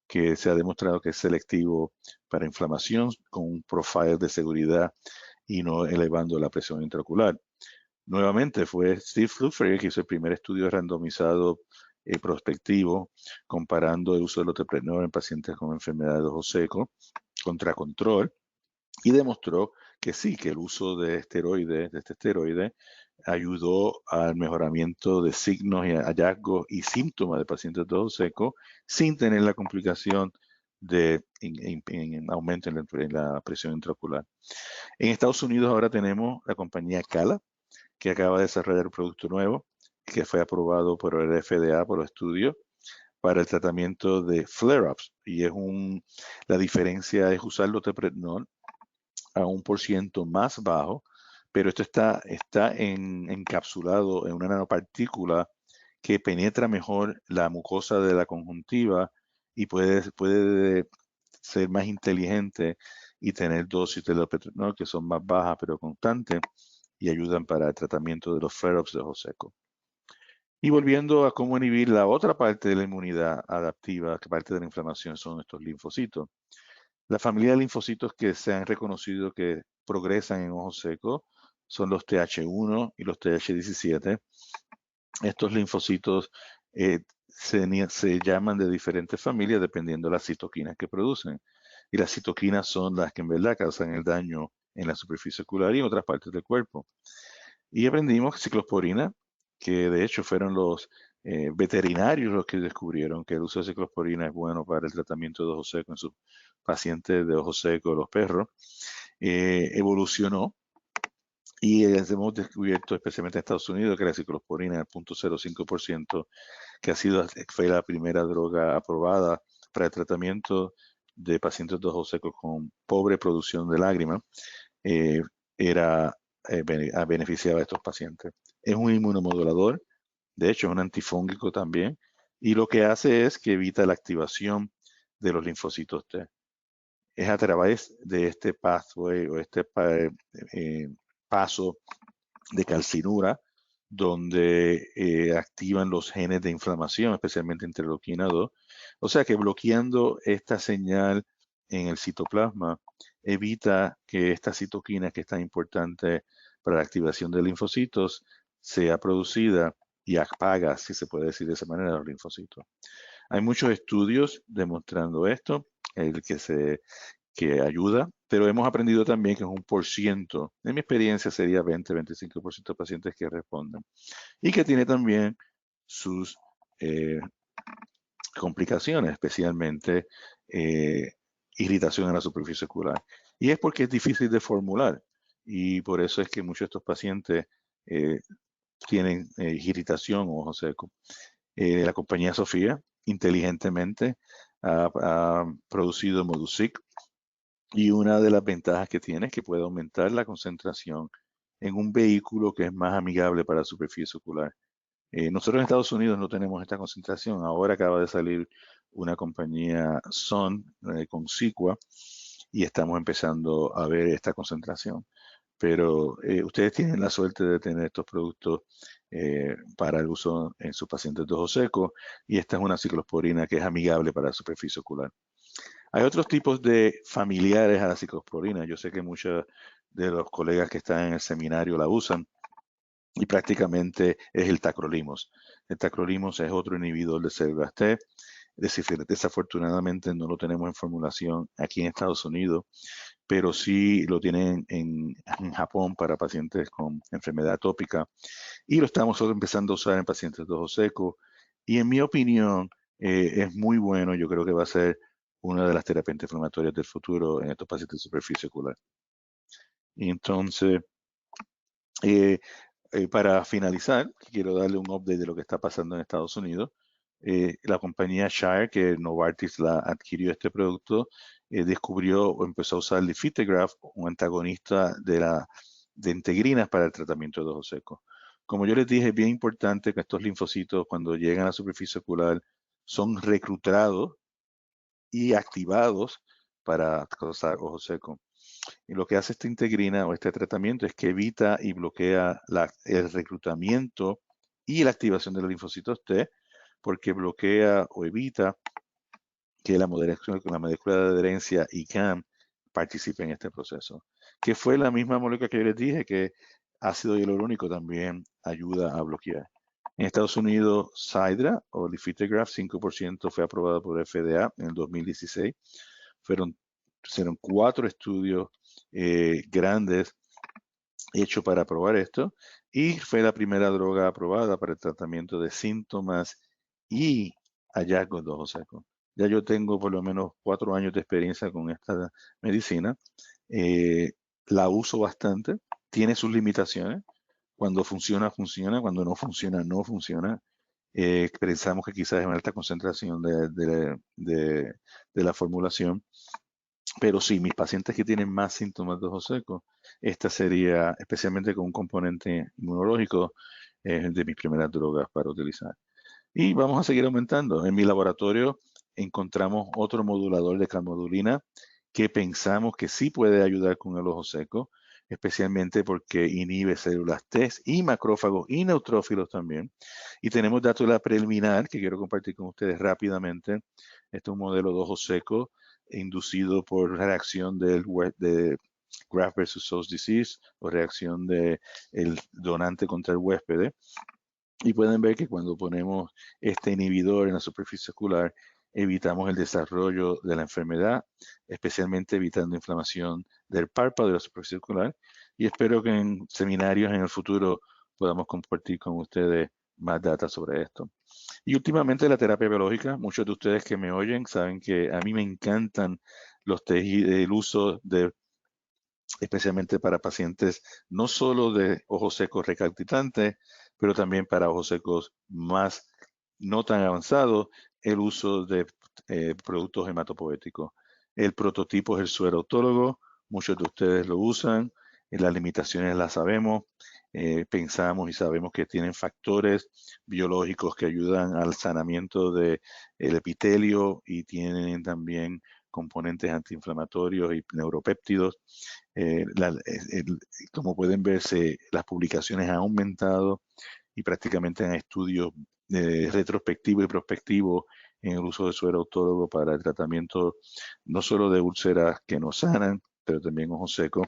que se ha demostrado que es selectivo para inflamación con un profile de seguridad y no elevando la presión intraocular. Nuevamente fue Steve Lukather que hizo el primer estudio randomizado prospectivo comparando el uso del loteprednol en pacientes con enfermedad de ojo seco contra control y demostró que sí, que el uso de esteroides, de este esteroide, ayudó al mejoramiento de signos y hallazgos y síntomas de pacientes de ojo seco sin tener la complicación de aumento en la presión intraocular. En Estados Unidos ahora tenemos la compañía Cala, que acaba de desarrollar un producto nuevo que fue aprobado por el FDA por los estudios para el tratamiento de flare-ups. Y la diferencia es usar loteprednol a 1% más bajo, pero esto está encapsulado en una nanopartícula que penetra mejor la mucosa de la conjuntiva y puede ser más inteligente y tener dosis de loperamide que son más bajas pero constantes y ayudan para el tratamiento de los flare-ups de ojo seco. Y volviendo a cómo inhibir la otra parte de la inmunidad adaptiva, que parte de la inflamación son estos linfocitos. La familia de linfocitos que se han reconocido que progresan en ojo seco son los TH1 y los TH17. Estos linfocitos se llaman de diferentes familias dependiendo de las citoquinas que producen. Y las citoquinas son las que en verdad causan el daño en la superficie ocular y en otras partes del cuerpo. Y aprendimos ciclosporina, que de hecho fueron los veterinarios los que descubrieron que el uso de ciclosporina es bueno para el tratamiento de ojo seco en sus pacientes de ojo seco, los perros. Evolucionó y hemos descubierto, especialmente en Estados Unidos, que la ciclosporina, el 0.05%, que fue la primera droga aprobada para el tratamiento de pacientes de ojos secos con pobre producción de lágrimas, beneficiaba a estos pacientes. Es un inmunomodulador, de hecho es un antifúngico también, y lo que hace es que evita la activación de los linfocitos T. Es a través de este pathway o este paso de calcinura donde activan los genes de inflamación, especialmente interleuquina 2. O sea que bloqueando esta señal en el citoplasma evita que esta citoquina, que es tan importante para la activación de linfocitos, sea producida y apaga, si se puede decir de esa manera, los linfocitos. Hay muchos estudios demostrando esto, el que ayuda, pero hemos aprendido también que es un por ciento, en mi experiencia sería 20-25% de pacientes que responden, y que tiene también sus complicaciones, especialmente irritación en la superficie ocular. Y es porque es difícil de formular, y por eso es que muchos de estos pacientes tienen irritación o ojo seco. La compañía Sofía, inteligentemente, ha producido Modusic, y una de las ventajas que tiene es que puede aumentar la concentración en un vehículo que es más amigable para la superficie ocular. Nosotros en Estados Unidos no tenemos esta concentración. Ahora acaba de salir una compañía Sun con Cequa y estamos empezando a ver esta concentración. Pero ustedes tienen la suerte de tener estos productos para el uso en sus pacientes de ojo seco, y esta es una ciclosporina que es amigable para la superficie ocular. Hay otros tipos de familiares a la ciclosporina. Yo sé que muchos de los colegas que están en el seminario la usan y prácticamente es el tacrolimus. El tacrolimus es otro inhibidor de células T. Desafortunadamente no lo tenemos en formulación aquí en Estados Unidos, pero sí lo tienen en Japón para pacientes con enfermedad atópica y lo estamos empezando a usar en pacientes de ojo seco. Y en mi opinión es muy bueno. Yo creo que va a ser una de las terapias antiinflamatorias del futuro en estos pacientes de superficie ocular. Y entonces, para finalizar, quiero darle un update de lo que está pasando en Estados Unidos. La compañía Shire, que Novartis la adquirió este producto, descubrió o empezó a usar Lifitegrast, un antagonista de integrinas para el tratamiento de ojos secos. Como yo les dije, es bien importante que estos linfocitos, cuando llegan a la superficie ocular, son reclutados y activados para causar ojo seco. Y lo que hace esta integrina o este tratamiento es que evita y bloquea el reclutamiento y la activación de los linfocitos T, porque bloquea o evita que la molécula de adherencia ICAM participe en este proceso. Que fue la misma molécula que yo les dije que ácido hialurónico también ayuda a bloquear. En Estados Unidos, Cidra o Lifitegrast 5% fue aprobado por FDA en el 2016. Fueron 4 estudios grandes hechos para probar esto, y fue la primera droga aprobada para el tratamiento de síntomas y hallazgos de ojo seco. Ya yo tengo por lo menos 4 años de experiencia con esta medicina. La uso bastante, tiene sus limitaciones. Cuando funciona, funciona. Cuando no funciona, no funciona. Pensamos que quizás es una alta concentración de la formulación. Pero sí, mis pacientes que tienen más síntomas de ojo seco, esta sería, especialmente con un componente inmunológico, de mis primeras drogas para utilizar. Y vamos a seguir aumentando. En mi laboratorio encontramos otro modulador de calmodulina que pensamos que sí puede ayudar con el ojo seco, especialmente porque inhibe células T y macrófagos y neutrófilos también. Y tenemos datos de la preliminar que quiero compartir con ustedes rápidamente. Este es un modelo de ojo seco inducido por reacción de graft versus host disease o reacción del donante contra el huésped. Y pueden ver que cuando ponemos este inhibidor en la superficie ocular, evitamos el desarrollo de la enfermedad, especialmente evitando inflamación del párpado de la superficie ocular. Y espero que en seminarios en el futuro podamos compartir con ustedes más data sobre esto. Y últimamente la terapia biológica, muchos de ustedes que me oyen saben que a mí me encantan el uso de, especialmente para pacientes no solo de ojos secos recalcitrantes, pero también para ojos secos más no tan avanzados, el uso de productos hematopoéticos. El prototipo es el suero autólogo, muchos de ustedes lo usan, las limitaciones las sabemos, pensamos y sabemos que tienen factores biológicos que ayudan al sanamiento del epitelio y tienen también componentes antiinflamatorios y neuropéptidos. Como pueden verse, las publicaciones han aumentado y prácticamente en estudios retrospectivos y prospectivos en el uso de suero autólogo para el tratamiento no solo de úlceras que no sanan, pero también ojos secos.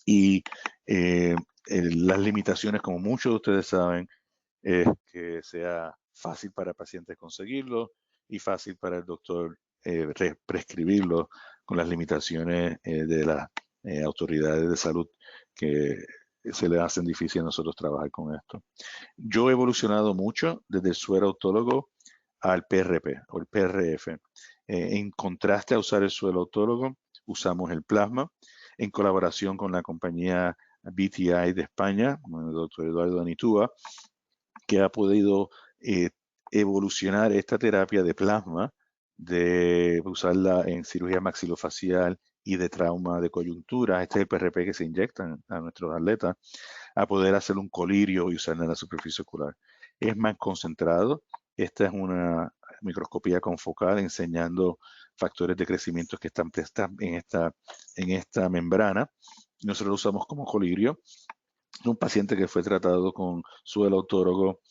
Y las limitaciones, como muchos de ustedes saben, es que sea fácil para pacientes conseguirlo y fácil para el doctor prescribirlo con las limitaciones de las autoridades de salud que se le hacen difícil a nosotros trabajar con esto. Yo he evolucionado mucho desde el suero autólogo al PRP o el PRF. En contraste a usar el suero autólogo, usamos el plasma en colaboración con la compañía BTI de España, con el doctor Eduardo Anitúa, que ha podido evolucionar esta terapia de plasma, de usarla en cirugía maxilofacial y de trauma de coyuntura. Este es el PRP que se inyectan a nuestros atletas, a poder hacer un colirio y usarla en la superficie ocular. Es más concentrado. Esta es una microscopía confocal enseñando factores de crecimiento que están en esta membrana. Nosotros lo usamos como colirio. Un paciente que fue tratado con suero autólogo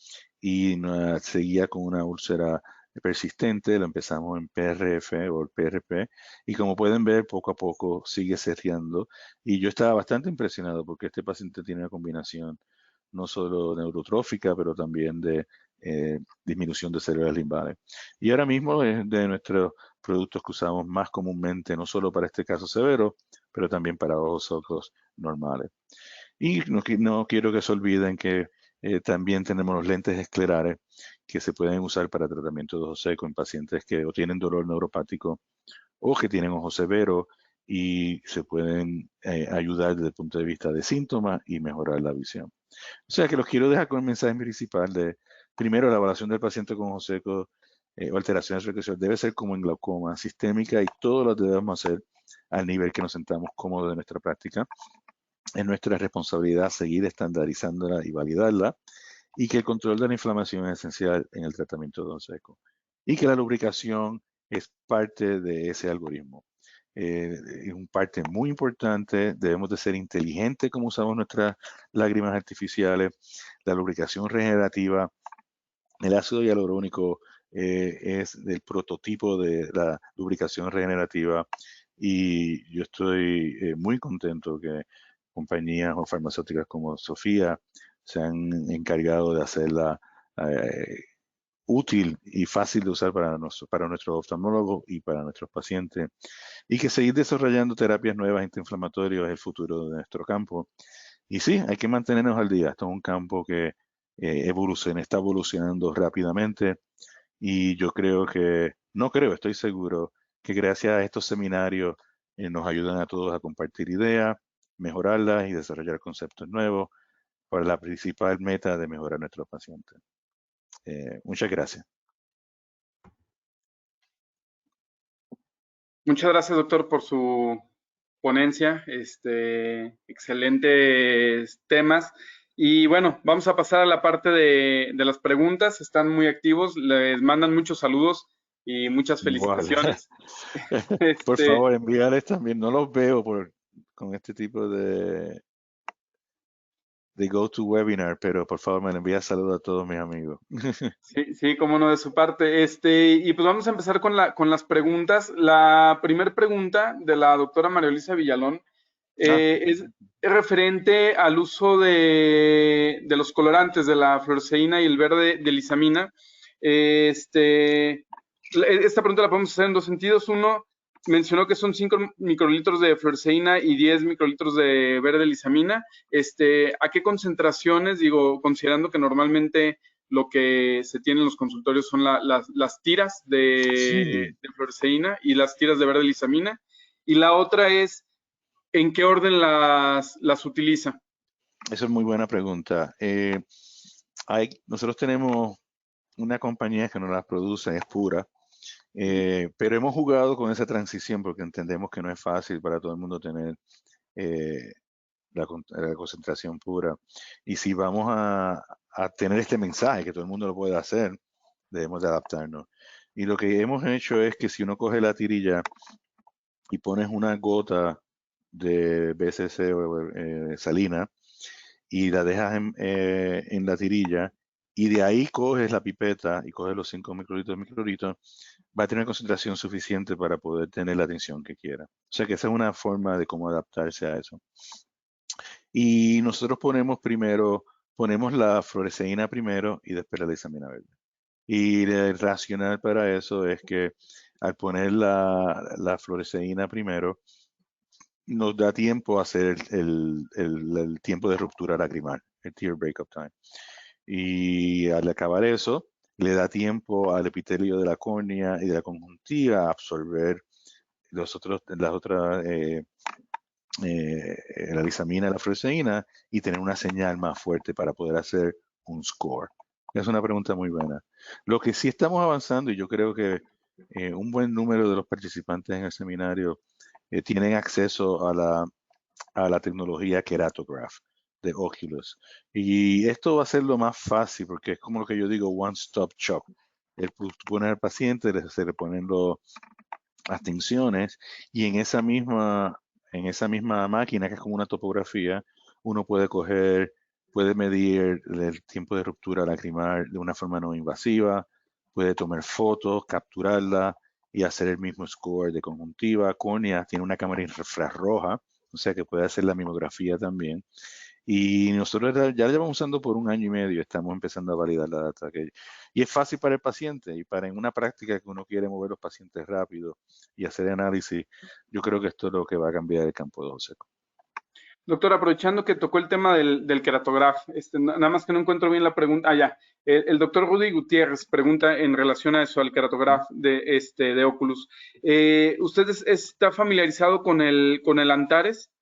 y seguía con una úlcera persistente, lo empezamos en PRF o el PRP, y como pueden ver, poco a poco sigue cerrando. Y yo estaba bastante impresionado porque este paciente tiene una combinación no solo neurotrófica, pero también de disminución de células limbales. Y ahora mismo es de nuestros productos que usamos más comúnmente, no solo para este caso severo, pero también para ojos secos normales. Y no quiero que se olviden que también tenemos los lentes esclerares que se pueden usar para tratamiento de ojo seco en pacientes que o tienen dolor neuropático o que tienen ojo severo y se pueden ayudar desde el punto de vista de síntomas y mejorar la visión. O sea que los quiero dejar con el mensaje principal de, primero, la evaluación del paciente con ojo seco o alteraciones recurrentes debe ser como en glaucoma, sistémica, y todo lo debemos hacer al nivel que nos sentamos cómodos de nuestra práctica. Es nuestra responsabilidad seguir estandarizándola y validarla, y que el control de la inflamación es esencial en el tratamiento de ojo seco, y que la lubricación es parte de ese algoritmo. Es un parte muy importante. Debemos de ser inteligentes como usamos nuestras lágrimas artificiales. La lubricación regenerativa, el ácido hialurónico es el prototipo de la lubricación regenerativa, y yo estoy muy contento que compañías o farmacéuticas como Sofía se han encargado de hacerla útil y fácil de usar para nuestros oftalmólogos y para nuestros pacientes, y que seguir desarrollando terapias nuevas antiinflamatorias es el futuro de nuestro campo. Y sí, hay que mantenernos al día. Esto es un campo que está evolucionando rápidamente, y yo estoy seguro que gracias a estos seminarios nos ayudan a todos a compartir ideas, mejorarlas y desarrollar conceptos nuevos para la principal meta de mejorar a nuestros pacientes. Muchas gracias. Muchas gracias, doctor, por su ponencia. Excelentes temas. Y bueno, vamos a pasar a la parte de las preguntas. Están muy activos, les mandan muchos saludos. y muchas Igual. felicitaciones. Por Este, favor, envíales también. No los veo con este tipo de GoToWebinar, pero por favor me le envía saludos a todos mis amigos. sí, sí, cómo no, de su parte. Y pues vamos a empezar con las preguntas. La primera pregunta de la doctora María Luisa Villalón Ah, es referente al uso de los colorantes, de la fluoresceína y el verde de lisamina. Esta pregunta la podemos hacer en dos sentidos. Uno, mencionó que son 5 microlitros de fluoresceína y 10 microlitros de verde lisamina. ¿A qué concentraciones? Digo, considerando que normalmente lo que se tiene en los consultorios son las tiras sí, de fluoresceína y las tiras de verde lisamina. Y la otra es, ¿en qué orden las utiliza? esa es muy buena pregunta. Nosotros tenemos una compañía que nos las produce, es pura, pero hemos jugado con esa transición porque entendemos que no es fácil para todo el mundo tener eh, la concentración pura. Y si vamos a tener este mensaje, que todo el mundo lo puede hacer, debemos de adaptarnos. Y lo que hemos hecho es que si uno coge la tirilla y pones una gota de BCC o salina y la dejas en la tirilla y de ahí coges la pipeta y coges los 5 microlitros, va a tener concentración suficiente para poder tener la atención que quiera. O sea que esa es una forma de cómo adaptarse a eso. Y nosotros ponemos la fluoresceína primero y después la lisamina verde. Y el racional para eso es que al poner la fluoresceína primero, nos da tiempo a hacer el tiempo de ruptura lacrimal, el tear breakup time. Y al acabar eso, le da tiempo al epitelio de la córnea y de la conjuntiva a absorber las otras la lisamina y la fluoresceína y tener una señal más fuerte para poder hacer un score. Es una pregunta muy buena. Lo que sí estamos avanzando, y yo creo que un buen número de los participantes en el seminario tienen acceso a la tecnología Keratograph de Oculus. Y esto va a ser lo más fácil porque es como lo que yo digo, one stop shop. Tú pones al paciente, se le ponen las tensiones y en esa misma máquina que es como una topografía, uno puede medir el tiempo de ruptura lacrimal de una forma no invasiva, puede tomar fotos, capturarla y hacer el mismo score de conjuntiva. Córnea tiene una cámara infrarroja, o sea que puede hacer la mimografía también. Y nosotros ya la llevamos usando por un año y medio, estamos empezando a validar la data. Y es fácil para el paciente y para en una práctica que uno quiere mover los pacientes rápido y hacer análisis, yo creo que esto es lo que va a cambiar el campo de ojo seco. Doctor, aprovechando que tocó el tema del queratograph, nada más que no encuentro bien la pregunta. Ah, ya. El doctor Rudy Gutiérrez pregunta en relación a eso, al queratograph de Oculus. ¿Usted está familiarizado con el Antares?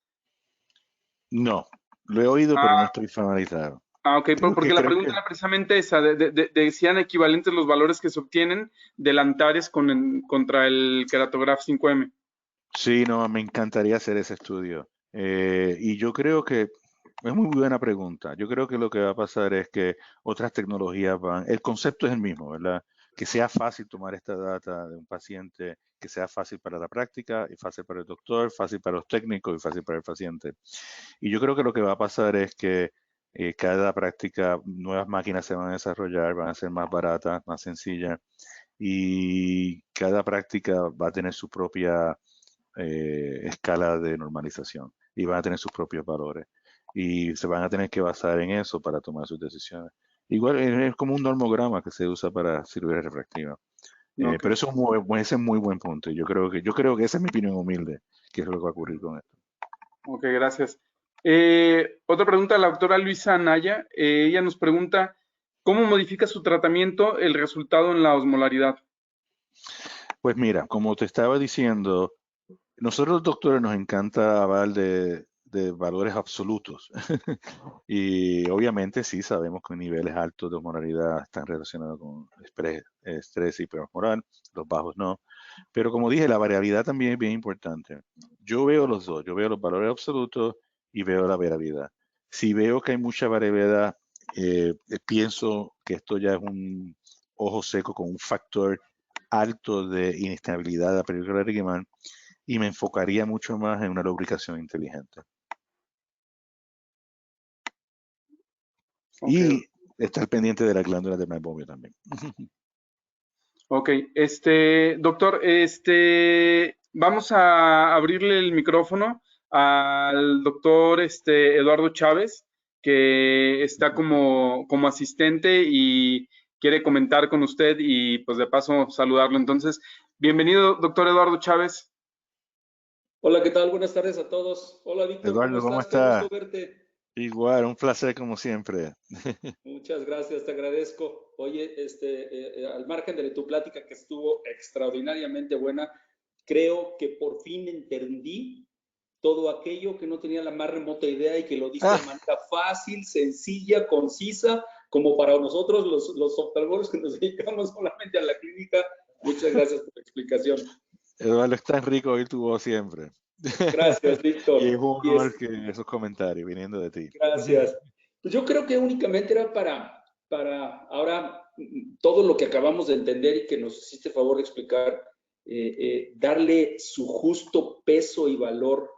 No, lo he oído, pero no Ah, estoy familiarizado. ok, Creo que, porque la creo pregunta que era precisamente esa, de si eran equivalentes los valores que se obtienen del Antares contra el queratograph 5M. sí, no, me encantaría hacer ese estudio. Y yo creo que es muy buena pregunta. Yo creo que lo que va a pasar es que otras tecnologías el concepto es el mismo, ¿verdad? Que sea fácil tomar esta data de un paciente, que sea fácil para la práctica y fácil para el doctor, fácil para los técnicos y fácil para el paciente. Y yo creo que lo que va a pasar es que cada práctica, nuevas máquinas se van a desarrollar, van a ser más baratas, más sencillas y cada práctica va a tener su propia escala de normalización y van a tener sus propios valores y se van a tener que basar en eso para tomar sus decisiones. Igual es como un normograma que se usa para cirugía refractiva. Ok, Pero eso es ese es muy buen punto. Yo creo que esa es mi opinión humilde, que es lo que va a ocurrir con esto. ok, gracias. Otra pregunta a la doctora Luisa Anaya. Ella nos pregunta, ¿cómo modifica su tratamiento el resultado en la osmolaridad? Pues mira, como te estaba diciendo, nosotros los doctores nos encanta hablar de valores absolutos. Y obviamente sí sabemos que niveles altos de osmolaridad están relacionados con estrés hiperosmoral, los bajos no. Pero como dije, la variabilidad también es bien importante. Yo veo los dos, yo veo los valores absolutos y veo la variabilidad. Si veo que hay mucha variabilidad, pienso que esto ya es un ojo seco con un factor alto de inestabilidad a película Rickman y me enfocaría mucho más en una lubricación inteligente. Okay. Y estar pendiente de la glándula de meibomian también. Ok, doctor, vamos a abrirle el micrófono al doctor Eduardo Chávez, que está como asistente y quiere comentar con usted y pues de paso saludarlo. Entonces, bienvenido, doctor Eduardo Chávez. Hola, ¿qué tal? Buenas tardes a todos. Hola, Víctor, ¿cómo Eduardo, ¿cómo estás? Qué gusto estás? verte. Igual, un placer como siempre. Muchas gracias, te agradezco. Oye, al margen de tu plática que estuvo extraordinariamente buena, creo que por fin entendí todo aquello que no tenía la más remota idea y que lo diste de manera fácil, sencilla, concisa, como para nosotros los oftalmólogos que nos dedicamos solamente a la clínica. Muchas gracias por la explicación. Eduardo, es tan rico oír tu voz siempre. Gracias, Víctor. Y es un honor que esos comentarios viniendo de ti. Gracias. Pues yo creo que únicamente era para ahora todo lo que acabamos de entender y que nos hiciste favor de explicar, darle su justo peso y valor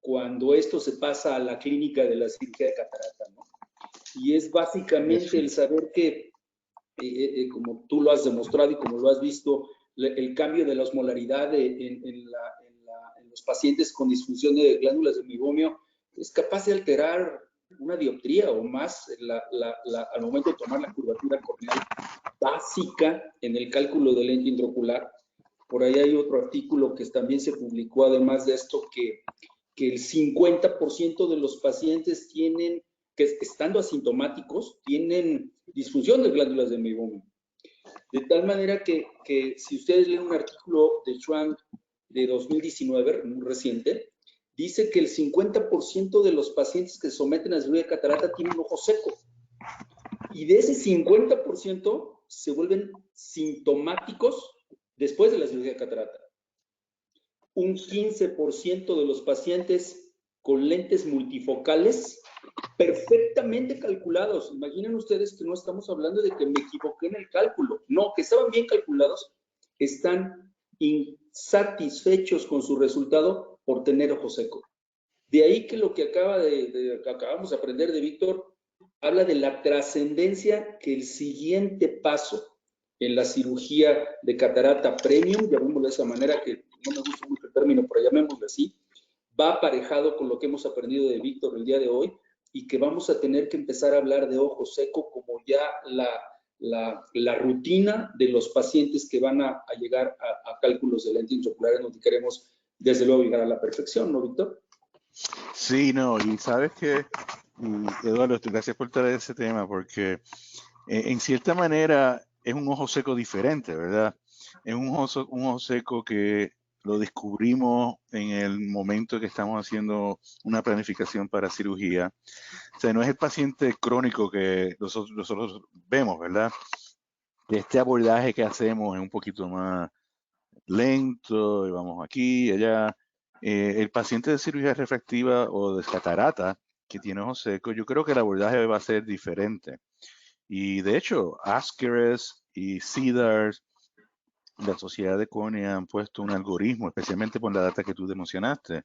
cuando esto se pasa a la clínica de la cirugía de catarata, ¿no? Y es básicamente el saber que, como tú lo has demostrado y como lo has visto, el cambio de la osmolaridad en los pacientes con disfunción de glándulas de meibomio es capaz de alterar una dioptría o más al momento de tomar la curvatura corneal básica en el cálculo del lente intraocular. Por ahí hay otro artículo que también se publicó, además de esto, que el 50% de los pacientes tienen, que estando asintomáticos, tienen disfunción de glándulas de meibomio. De tal manera que si ustedes leen un artículo de Schwann de 2019, muy reciente, dice que el 50% de los pacientes que se someten a cirugía de catarata tienen ojo seco. Y de ese 50% se vuelven sintomáticos después de la cirugía de catarata. Un 15% de los pacientes con lentes multifocales perfectamente calculados. Imaginen ustedes que no estamos hablando de que me equivoqué en el cálculo. No, que estaban bien calculados, están insatisfechos con su resultado por tener ojo seco. De ahí que lo que acabamos de aprender de Víctor habla de la trascendencia que el siguiente paso en la cirugía de catarata premium, llamémoslo de esa manera, que no me gusta mucho el término, pero llamémoslo así, va aparejado con lo que hemos aprendido de Víctor el día de hoy y que vamos a tener que empezar a hablar de ojo seco como ya la rutina de los pacientes que van a llegar a cálculos de lente intraocular, en donde queremos desde luego llegar a la perfección, ¿no, Víctor? Sí, no, y sabes que, Eduardo, gracias por traer ese tema, porque en cierta manera es un ojo seco diferente, ¿verdad? Es un ojo seco que lo descubrimos en el momento que estamos haciendo una planificación para cirugía. O sea, no es el paciente crónico que nosotros vemos, ¿verdad? Este abordaje que hacemos es un poquito más lento, y vamos aquí y allá. El paciente de cirugía refractiva o de catarata que tiene ojo seco, yo creo que el abordaje va a ser diferente. Y de hecho, Ascaris y CEDARS, la Sociedad de Córnea, han puesto un algoritmo, especialmente por la data que tú mencionaste,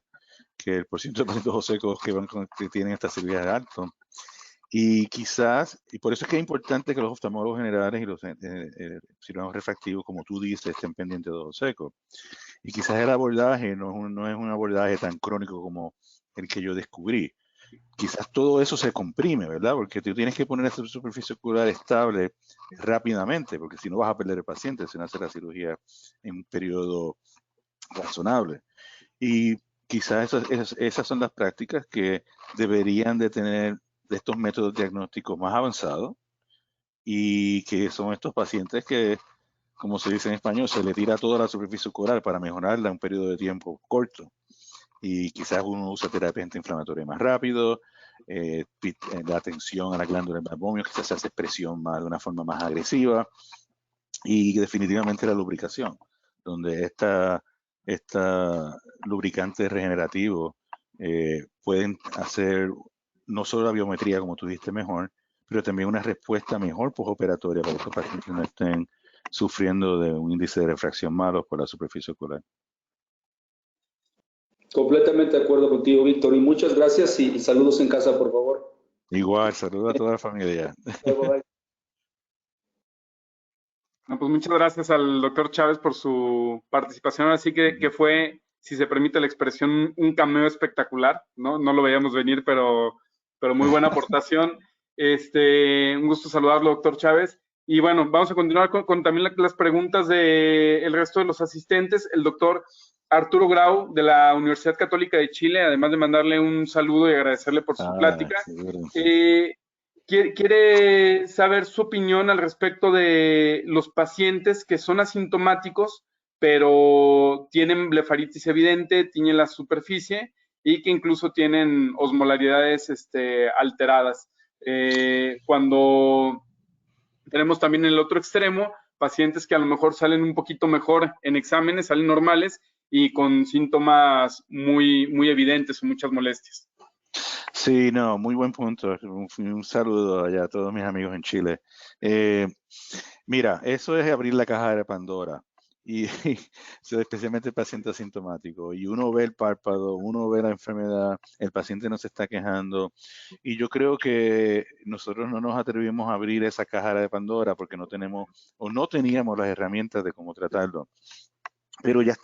que el porcentaje de pacientes ojos secos que tienen esta cirugía es alto. Y quizás, y por eso es que es importante que los oftalmólogos generales y los cirujanos refractivos, como tú dices, estén pendientes de ojos secos. Y quizás el abordaje no es un abordaje tan crónico como el que yo descubrí. Quizás todo eso se comprime, ¿verdad? Porque tú tienes que poner esa superficie ocular estable rápidamente, porque si no vas a perder el paciente si no haces la cirugía en un periodo razonable. Y quizás esas son las prácticas que deberían de tener de estos métodos diagnósticos más avanzados y que son estos pacientes que, como se dice en español, se le tira toda la superficie ocular para mejorarla en un periodo de tiempo corto. Y quizás uno usa terapia antiinflamatoria más rápido, la atención a la glándula de meibomio, quizás se hace presión de una forma más agresiva, y definitivamente la lubricación, donde esta lubricante regenerativo pueden hacer no solo la biometría, como tú dijiste, mejor, pero también una respuesta mejor postoperatoria para que los pacientes no estén sufriendo de un índice de refracción malo por la superficie ocular. Completamente de acuerdo contigo, Víctor. Y muchas gracias y saludos en casa, por favor. Igual, saludo a toda la familia. No, pues muchas gracias al doctor Chávez por su participación. Así que fue, si se permite la expresión, un cameo espectacular, ¿no? No lo veíamos venir, pero muy buena aportación. Un gusto saludarlo, doctor Chávez. Y bueno, vamos a continuar con también las preguntas del resto de los asistentes. El doctor Arturo Grau, de la Universidad Católica de Chile, además de mandarle un saludo y agradecerle por su plática. Quiere saber su opinión al respecto de los pacientes que son asintomáticos, pero tienen blefaritis evidente, tiñen la superficie y que incluso tienen osmolaridades alteradas. Cuando tenemos también en el otro extremo pacientes que a lo mejor salen un poquito mejor en exámenes, salen normales y con síntomas muy evidentes o muchas molestias. Sí, no, muy buen punto. Un saludo allá a todos mis amigos en Chile. Mira, eso es abrir la caja de Pandora. Y especialmente el paciente asintomático. Y uno ve el párpado, uno ve la enfermedad, el paciente no se está quejando. Y yo creo que nosotros no nos atrevimos a abrir esa caja de Pandora porque no tenemos o no teníamos las herramientas de cómo tratarlo. Pero ya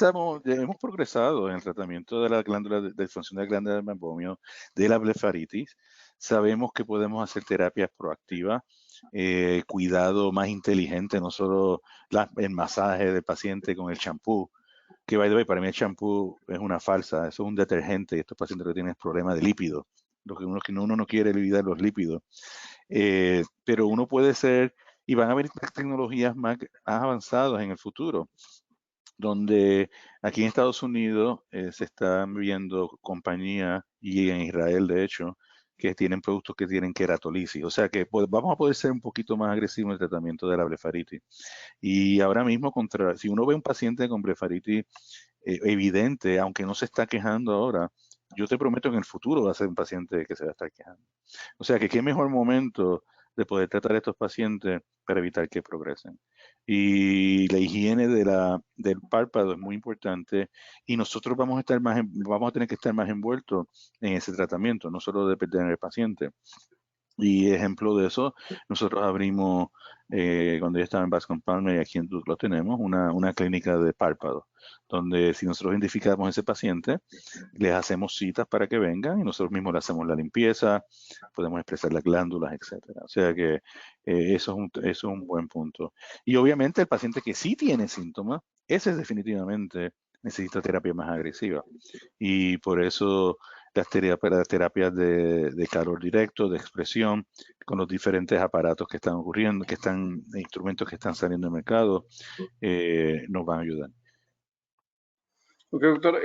hemos progresado en el tratamiento de la glándula, de disfunción de la glándula del meiomio, de la blefaritis. Sabemos que podemos hacer terapias proactivas, cuidado más inteligente, no solo el masaje del paciente con el champú, que by the way, para mí el champú es una falsa, eso es un detergente, y estos pacientes que tienen problemas de lípidos, lo que uno no quiere eliminar los lípidos. Pero uno puede ser, y van a haber tecnologías más avanzadas en el futuro, donde aquí en Estados Unidos se están viendo compañías, y en Israel de hecho, que tienen productos que tienen queratolisis. O sea que vamos a poder ser un poquito más agresivos en el tratamiento de la blefaritis. Y ahora mismo, si uno ve un paciente con blefaritis evidente, aunque no se está quejando ahora, yo te prometo que en el futuro va a ser un paciente que se va a estar quejando. O sea que qué mejor momento de poder tratar a estos pacientes para evitar que progresen. Y la higiene del párpado es muy importante y nosotros vamos a tener que estar más envueltos en ese tratamiento, no solo depender del paciente. Y ejemplo de eso, nosotros abrimos, cuando yo estaba en Bascom Palmer, y aquí en Duke lo tenemos, una clínica de párpado, donde si nosotros identificamos a ese paciente, les hacemos citas para que vengan y nosotros mismos le hacemos la limpieza, podemos expresar las glándulas, etcétera. O sea que eso es un buen punto. Y obviamente el paciente que sí tiene síntomas, ese definitivamente necesita terapia más agresiva. Y por eso las terapias de calor directo, de expresión, con los diferentes aparatos que están ocurriendo, instrumentos que están saliendo al mercado, nos van a ayudar. Ok, doctor.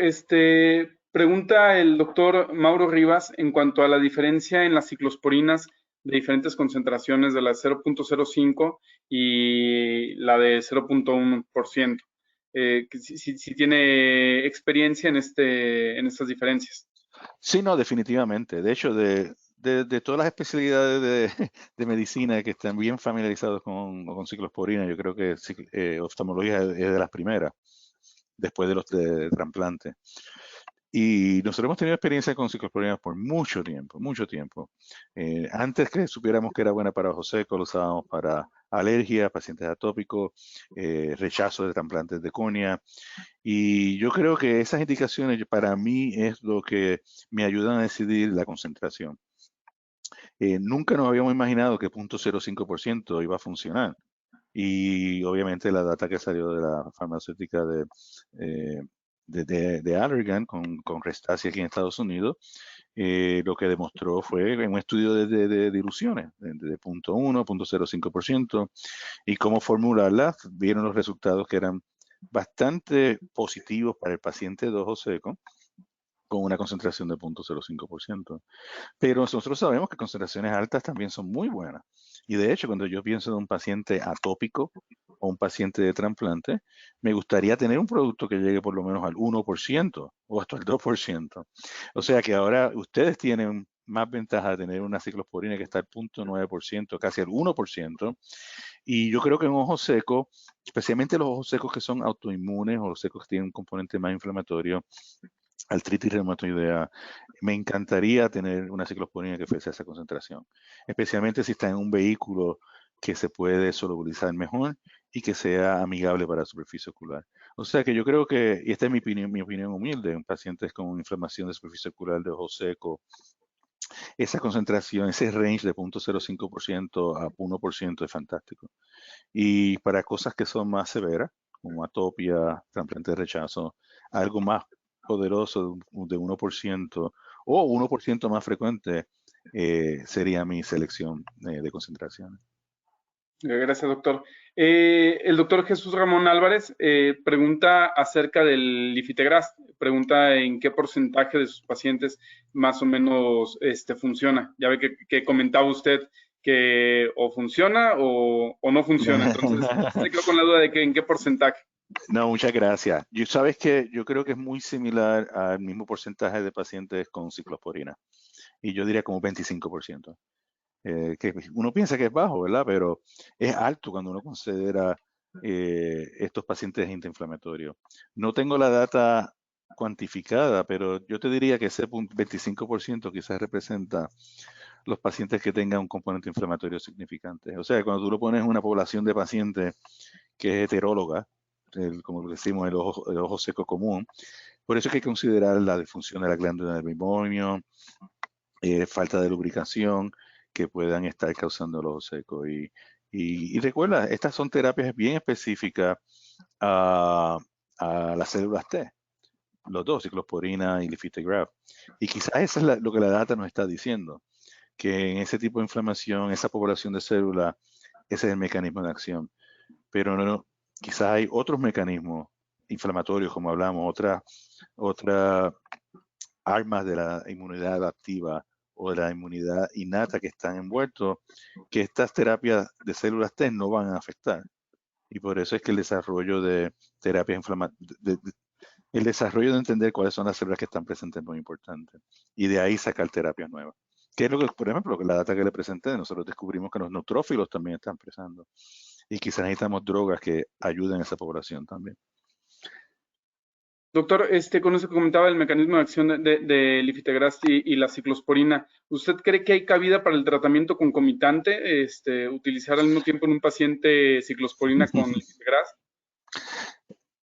Pregunta el doctor Mauro Rivas en cuanto a la diferencia en las ciclosporinas de diferentes concentraciones de la 0.05 y la de 0.1%. Si tiene experiencia en estas diferencias. Sí, no, definitivamente. De hecho, de todas las especialidades de medicina que están bien familiarizados con ciclosporina, yo creo que oftalmología es de las primeras, después de los de trasplante. Y nosotros hemos tenido experiencia con ciclosporina por mucho tiempo, mucho tiempo. Antes que supiéramos que era buena para ojos secos, lo usábamos para alergias, pacientes atópicos, rechazo de trasplantes de córnea. Y yo creo que esas indicaciones para mí es lo que me ayudan a decidir la concentración. Nunca nos habíamos imaginado que 0.05% iba a funcionar. Y obviamente la data que salió de la farmacéutica de Allergan con Restasia aquí en Estados Unidos, lo que demostró fue en un estudio de diluciones de 0.1, 0.05%, y cómo formularlas, vieron los resultados que eran bastante positivos para el paciente de ojos secos, con una concentración de 0.05%. Pero nosotros sabemos que concentraciones altas también son muy buenas. Y de hecho, cuando yo pienso en un paciente atópico o un paciente de trasplante, me gustaría tener un producto que llegue por lo menos al 1% o hasta el 2%. O sea que ahora ustedes tienen más ventaja de tener una ciclosporina que está al 0.9%, casi al 1%. Y yo creo que en ojos secos, especialmente los ojos secos que son autoinmunes o los secos que tienen un componente más inflamatorio, artritis reumatoidea, me encantaría tener una ciclosporina que fuese a esa concentración, especialmente si está en un vehículo que se puede solubilizar mejor y que sea amigable para la superficie ocular. O sea que yo creo que, y esta es mi opinión humilde, en pacientes con inflamación de superficie ocular de ojo seco, esa concentración, ese range de 0.05% a 1% es fantástico. Y para cosas que son más severas, como atopia, trasplante de rechazo, algo más poderoso de 1% o 1% más frecuente sería mi selección de concentraciones. Gracias, doctor. El doctor Jesús Ramón Álvarez pregunta acerca del Lifitegrast. Pregunta en qué porcentaje de sus pacientes más o menos funciona. Ya ve que comentaba usted que o funciona o no funciona. Entonces, se quedó con la duda de que en qué porcentaje. No, muchas gracias. Sabes que yo creo que es muy similar al mismo porcentaje de pacientes con ciclosporina. Y yo diría como 25%. Que uno piensa que es bajo, ¿verdad? Pero es alto cuando uno considera estos pacientes antiinflamatorios. No tengo la data cuantificada, pero yo te diría que ese 25% quizás representa los pacientes que tengan un componente inflamatorio significante. O sea, cuando tú lo pones en una población de pacientes que es heteróloga, como decimos, el ojo seco común, por eso es que hay que considerar la disfunción de la glándula del binomio, falta de lubricación que puedan estar causando el ojo seco. Y recuerda, estas son terapias bien específicas a las células T, los dos, ciclosporina y Lifitegrast. Y quizás eso es lo que la data nos está diciendo, que en ese tipo de inflamación, esa población de células, ese es el mecanismo de acción. Pero quizás hay otros mecanismos inflamatorios, como hablamos, otras armas de la inmunidad adaptiva o de la inmunidad innata que están envueltos, que estas terapias de células T no van a afectar. Y por eso es que el desarrollo de terapias inflamatorias, el desarrollo de entender cuáles son las células que están presentes es muy importante. Y de ahí sacar terapias nuevas. Que es lo que, por ejemplo, la data que le presenté, nosotros descubrimos que los neutrófilos también están presando. Y quizás necesitamos drogas que ayuden a esa población también. Doctor, con eso que comentaba el mecanismo de acción de Lifitegrast y la ciclosporina, ¿usted cree que hay cabida para el tratamiento concomitante, utilizar al mismo tiempo en un paciente ciclosporina con Lifitegrast?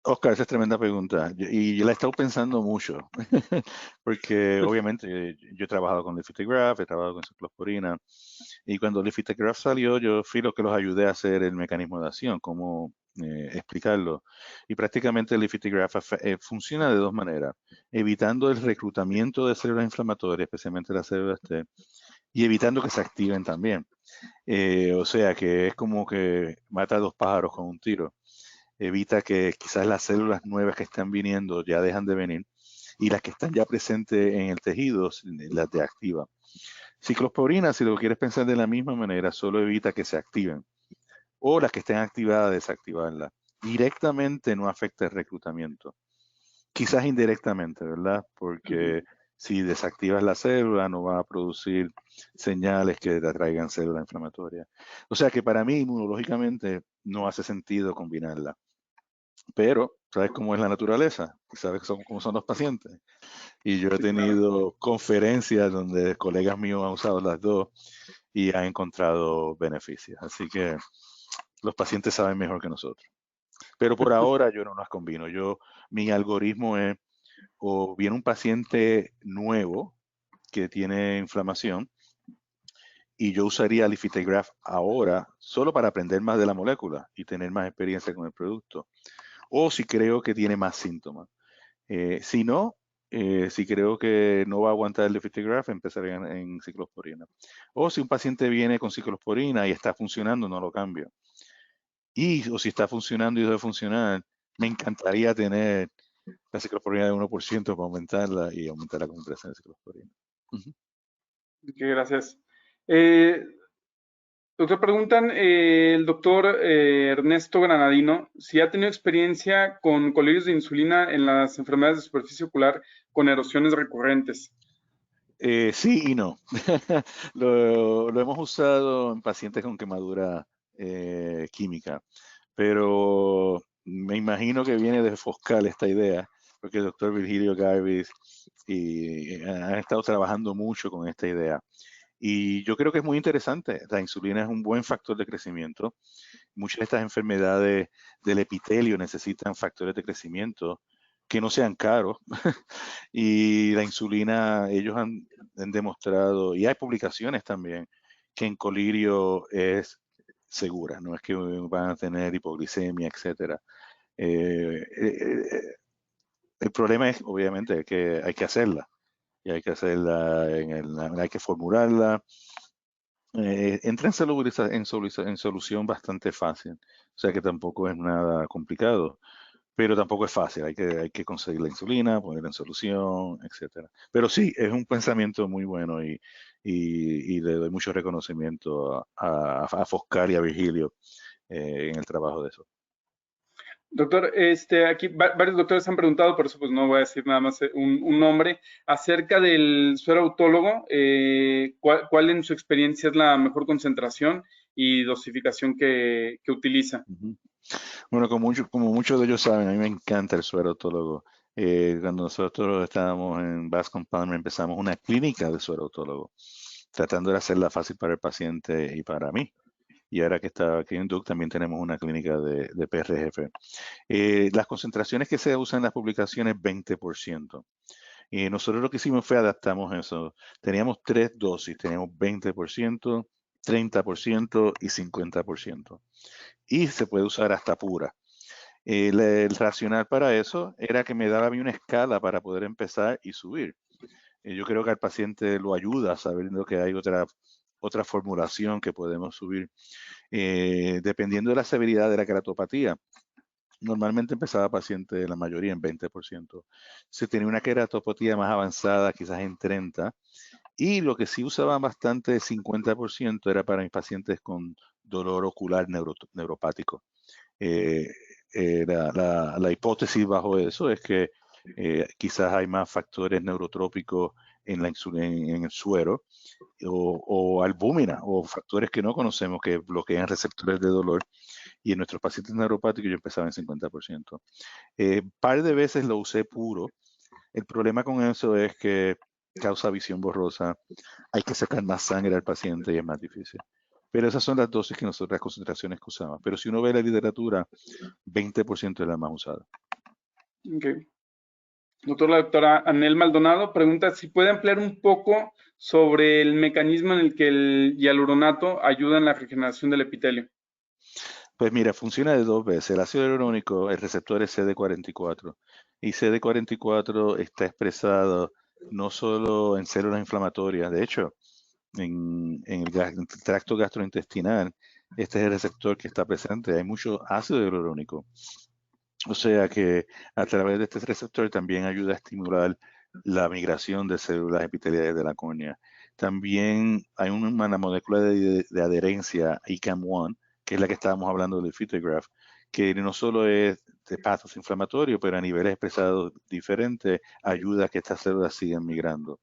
Oscar, esa es tremenda pregunta. Y yo la he estado pensando mucho, porque obviamente yo he trabajado con Lifitegrast, he trabajado con ciclosporina, y cuando Lifitegrast salió, yo fui lo que los ayudé a hacer el mecanismo de acción, cómo explicarlo. Y prácticamente el Lifitegrast funciona de dos maneras, evitando el reclutamiento de células inflamatorias, especialmente las células T, y evitando que se activen también. O sea que es como que mata a dos pájaros con un tiro. Evita que quizás las células nuevas que están viniendo ya dejan de venir y las que están ya presentes en el tejido las deactiva. Ciclosporina, si lo quieres pensar de la misma manera, solo evita que se activen o las que estén activadas, desactivarlas. Directamente no afecta el reclutamiento. Quizás indirectamente, ¿verdad? Porque si desactivas la célula no va a producir señales que te atraigan células inflamatorias. O sea que para mí inmunológicamente no hace sentido combinarla. Pero, ¿sabes cómo es la naturaleza? ¿Sabes cómo son los pacientes? Y yo he tenido conferencias donde colegas míos han usado las dos y han encontrado beneficios. Así que los pacientes saben mejor que nosotros. Pero por ahora yo no las combino. Mi algoritmo es, o viene un paciente nuevo que tiene inflamación, y yo usaría Lifitegrast ahora solo para aprender más de la molécula y tener más experiencia con el producto. O si creo que tiene más síntomas. Si no, si creo que no va a aguantar el Lifitegrast, empezaré en ciclosporina. O si un paciente viene con ciclosporina y está funcionando, no lo cambio. O si está funcionando y debe funcionar, me encantaría tener la ciclosporina de 1% para aumentarla y aumentar la concentración de ciclosporina. Gracias. Doctor, preguntan el doctor Ernesto Granadino si ha tenido experiencia con colirios de insulina en las enfermedades de superficie ocular con erosiones recurrentes. Sí y no. Lo hemos usado en pacientes con quemadura química, pero me imagino que viene de Foscal esta idea, porque el doctor Virgilio Garvis han estado trabajando mucho con esta idea. Y yo creo que es muy interesante. La insulina es un buen factor de crecimiento. Muchas de estas enfermedades del epitelio necesitan factores de crecimiento que no sean caros. Y la insulina, ellos han demostrado, y hay publicaciones también, que en colirio es segura, no es que van a tener hipoglicemia, etcétera. Eh, eh, eh, el problema es, obviamente, que hay que hacerla, y hay que hacerla, hay que formularla. Entra en solución bastante fácil, o sea que tampoco es nada complicado, pero tampoco es fácil, hay que conseguir la insulina, ponerla en solución, etcétera. Pero sí, es un pensamiento muy bueno y le doy mucho reconocimiento a Foscar y a Virgilio en el trabajo de eso. Doctor, aquí varios doctores han preguntado, por eso pues no voy a decir nada más un nombre, acerca del suero autólogo, ¿cuál en su experiencia es la mejor concentración y dosificación que utiliza? Ujú. Bueno, como muchos de ellos saben, a mí me encanta el suero autólogo. Cuando nosotros estábamos en Bascom Palmer empezamos una clínica de suero autólogo, tratando de hacerla fácil para el paciente y para mí. Y ahora que está aquí en Duke también tenemos una clínica de PRGF. Las concentraciones que se usan en las publicaciones, 20%. Y nosotros lo que hicimos fue adaptamos eso. Teníamos 3 dosis, teníamos 20%, 30% y 50%. Y se puede usar hasta pura. El racional para eso era que me daba a mí una escala para poder empezar y subir. Yo creo que al paciente lo ayuda sabiendo que hay otra formulación que podemos subir. Dependiendo de la severidad de la queratopatía, normalmente empezaba paciente, la mayoría en 20%. Se tenía una queratopatía más avanzada, quizás en 30%, y lo que sí usaba bastante, 50%, era para mis pacientes con dolor ocular neuropático. Eh, la hipótesis bajo eso es que quizás hay más factores neurotrópicos en en el suero o albúmina o factores que no conocemos que bloquean receptores de dolor. Y en nuestros pacientes neuropáticos yo empezaba en 50%. Par de veces lo usé puro. El problema con eso es que causa visión borrosa, hay que sacar más sangre al paciente y es más difícil. Pero esas son las dosis que nosotros, las concentraciones que usamos. Pero si uno ve la literatura, 20% es la más usada. Okay. Doctor, la doctora Anel Maldonado pregunta si puede ampliar un poco sobre el mecanismo en el que el hialuronato ayuda en la regeneración del epitelio. Pues mira, funciona de 2 veces. El ácido hialurónico, el receptor es CD44. Y CD44 está expresado no solo en células inflamatorias, de hecho, en el tracto gastrointestinal, este es el receptor que está presente. Hay mucho ácido hialurónico. O sea que a través de este receptor también ayuda a estimular la migración de células epiteliales de la córnea. También hay una molécula de adherencia, ICAM1, que es la que estábamos hablando del Fitograph, que no solo es de pathos inflamatorio, pero a niveles expresados diferentes ayuda a que estas células sigan migrando.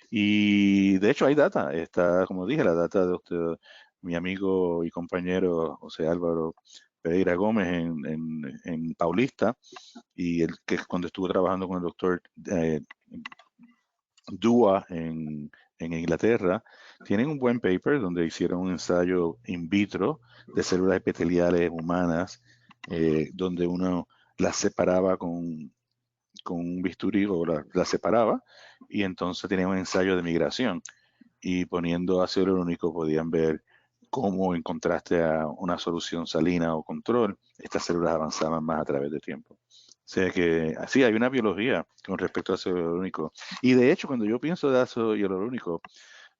Y de hecho hay data, está, como dije, la data de usted, mi amigo y compañero José Álvaro Pereira Gómez en Paulista, y el que cuando estuvo trabajando con el doctor Dua en Inglaterra, tienen un buen paper donde hicieron un ensayo in vitro de células epiteliales humanas, donde uno las separaba con un bisturí o la separaba y entonces tenían un ensayo de migración y poniendo ácido hialurónico podían ver cómo en contraste a una solución salina o control, estas células avanzaban más a través del tiempo. O sea que sí, hay una biología con respecto a ácido hialurónico. Y de hecho, cuando yo pienso de ácido hialurónico,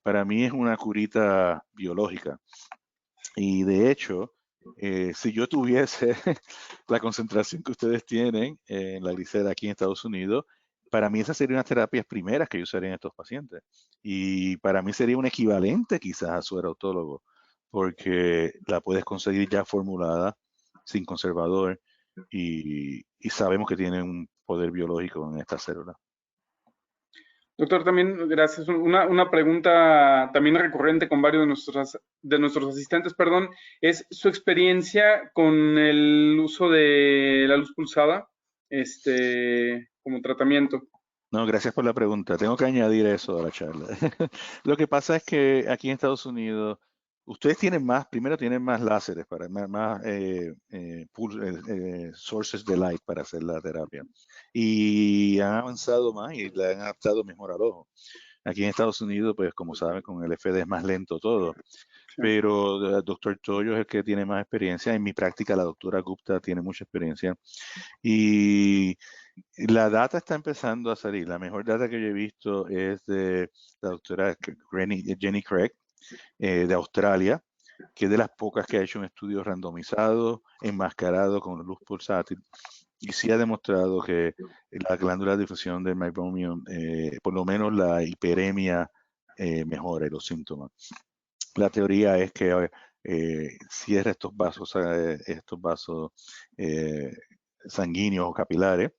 para mí es una curita biológica. Y de hecho, si yo tuviese la concentración que ustedes tienen en la glicera aquí en Estados Unidos, para mí esas serían las terapias primeras que yo usaría en estos pacientes. Y para mí sería un equivalente quizás a suero autólogo, porque la puedes conseguir ya formulada, sin conservador, y sabemos que tiene un poder biológico en esta célula. Doctor, también, gracias. Una pregunta también recurrente con varios de nuestros asistentes, perdón, es su experiencia con el uso de la luz pulsada, como tratamiento. No, gracias por la pregunta. Tengo que añadir eso a la charla. Lo que pasa es que aquí en Estados Unidos, ustedes tienen más, primero tienen más láseres, más sources de light para hacer la terapia. Y han avanzado más y le han adaptado mejor al ojo. Aquí en Estados Unidos, pues como saben, con el FD es más lento todo. Sí. Pero el doctor Toyo es el que tiene más experiencia. En mi práctica, la doctora Gupta tiene mucha experiencia. Y la data está empezando a salir. La mejor data que yo he visto es de la doctora Jenny Craig, de Australia, que es de las pocas que ha hecho un estudio randomizado, enmascarado con luz pulsátil. Y sí ha demostrado que la glándula de difusión del meibomium, por lo menos la hiperemia, mejora los síntomas. La teoría es que cierra estos vasos sanguíneos o capilares,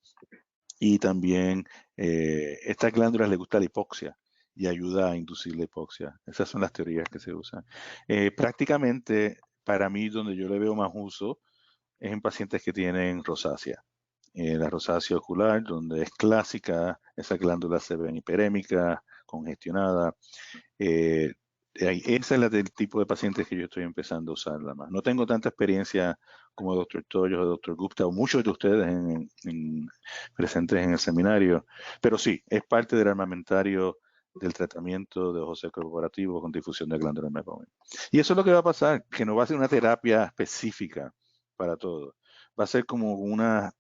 y también estas glándulas les gusta la hipoxia y ayuda a inducir la hipoxia. Esas son las teorías que se usan. Prácticamente, para mí, donde yo le veo más uso es en pacientes que tienen rosácea. La rosácea ocular, donde es clásica, esas glándulas se ven hiperémicas, congestionadas. Esa es la del tipo de pacientes que yo estoy empezando a usarla más. No tengo tanta experiencia como el doctor Toyo o el doctor Gupta o muchos de ustedes presentes en el seminario, pero sí, es parte del armamentario del tratamiento de ojo seco corporativo con difusión de glándulas meibomium. Y eso es lo que va a pasar, que no va a ser una terapia específica para todo. Va a ser como una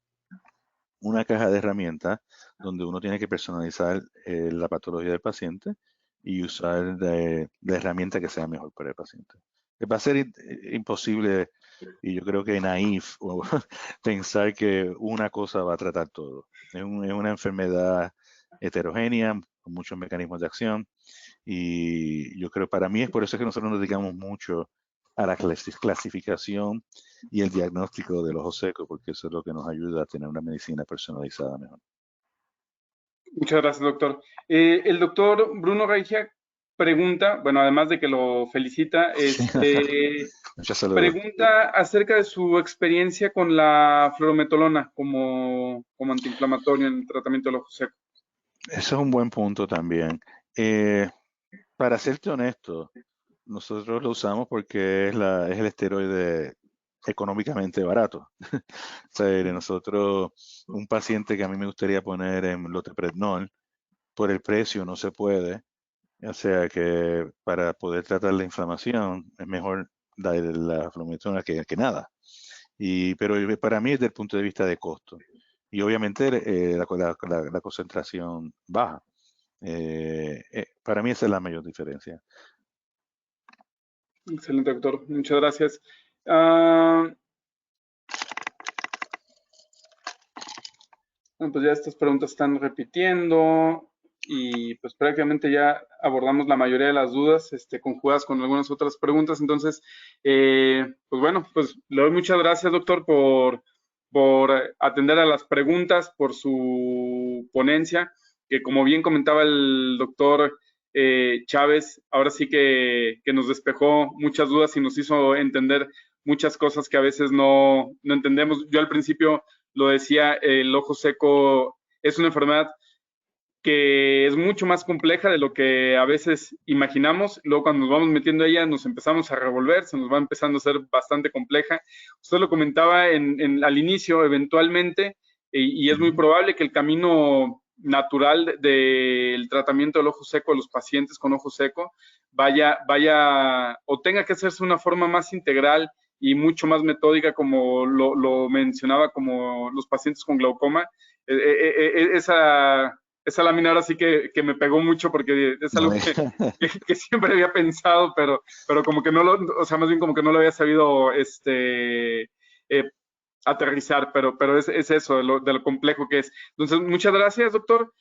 caja de herramientas donde uno tiene que personalizar la patología del paciente y usar la herramienta que sea mejor para el paciente. Va a ser imposible, y yo creo que naif, pensar que una cosa va a tratar todo. Es una enfermedad heterogénea, con muchos mecanismos de acción, y yo creo, para mí es por eso que nosotros nos dedicamos mucho a la clasificación y el diagnóstico del ojo seco, porque eso es lo que nos ayuda a tener una medicina personalizada mejor. Muchas gracias, doctor. El doctor Bruno Reichia pregunta, bueno, además de que lo felicita, Muchas saludos. pregunta acerca de su experiencia con la fluorometolona como antiinflamatorio en el tratamiento del ojo seco. Eso es un buen punto también. Para serte honesto, nosotros lo usamos porque es el esteroide económicamente barato. O sea, nosotros, un paciente que a mí me gustaría poner en loteprednol, por el precio no se puede. O sea que para poder tratar la inflamación es mejor la fluorometolona que nada. Pero para mí es desde el punto de vista de costo. Y obviamente la concentración baja. Para mí esa es la mayor diferencia. Excelente, doctor. Muchas gracias. Bueno, pues ya estas preguntas están repitiendo y pues prácticamente ya abordamos la mayoría de las dudas, conjugadas con algunas otras preguntas. Entonces, pues bueno, pues le doy muchas gracias, doctor, por atender a las preguntas, por su ponencia, que como bien comentaba el doctor Chávez, ahora sí que nos despejó muchas dudas y nos hizo entender muchas cosas que a veces no entendemos. Yo al principio lo decía, el ojo seco es una enfermedad que es mucho más compleja de lo que a veces imaginamos. Luego cuando nos vamos metiendo a ella nos empezamos a revolver, se nos va empezando a ser bastante compleja. Usted lo comentaba al inicio, eventualmente, y es muy probable que el camino natural del tratamiento del ojo seco de los pacientes con ojo seco vaya o tenga que hacerse de una forma más integral y mucho más metódica, como lo mencionaba, como los pacientes con glaucoma. Esa lámina ahora sí que me pegó mucho porque es algo que siempre había pensado, pero como que no o sea, más bien como que no lo había sabido aterrizar, pero es eso, de lo complejo que es. Entonces, muchas gracias, doctor.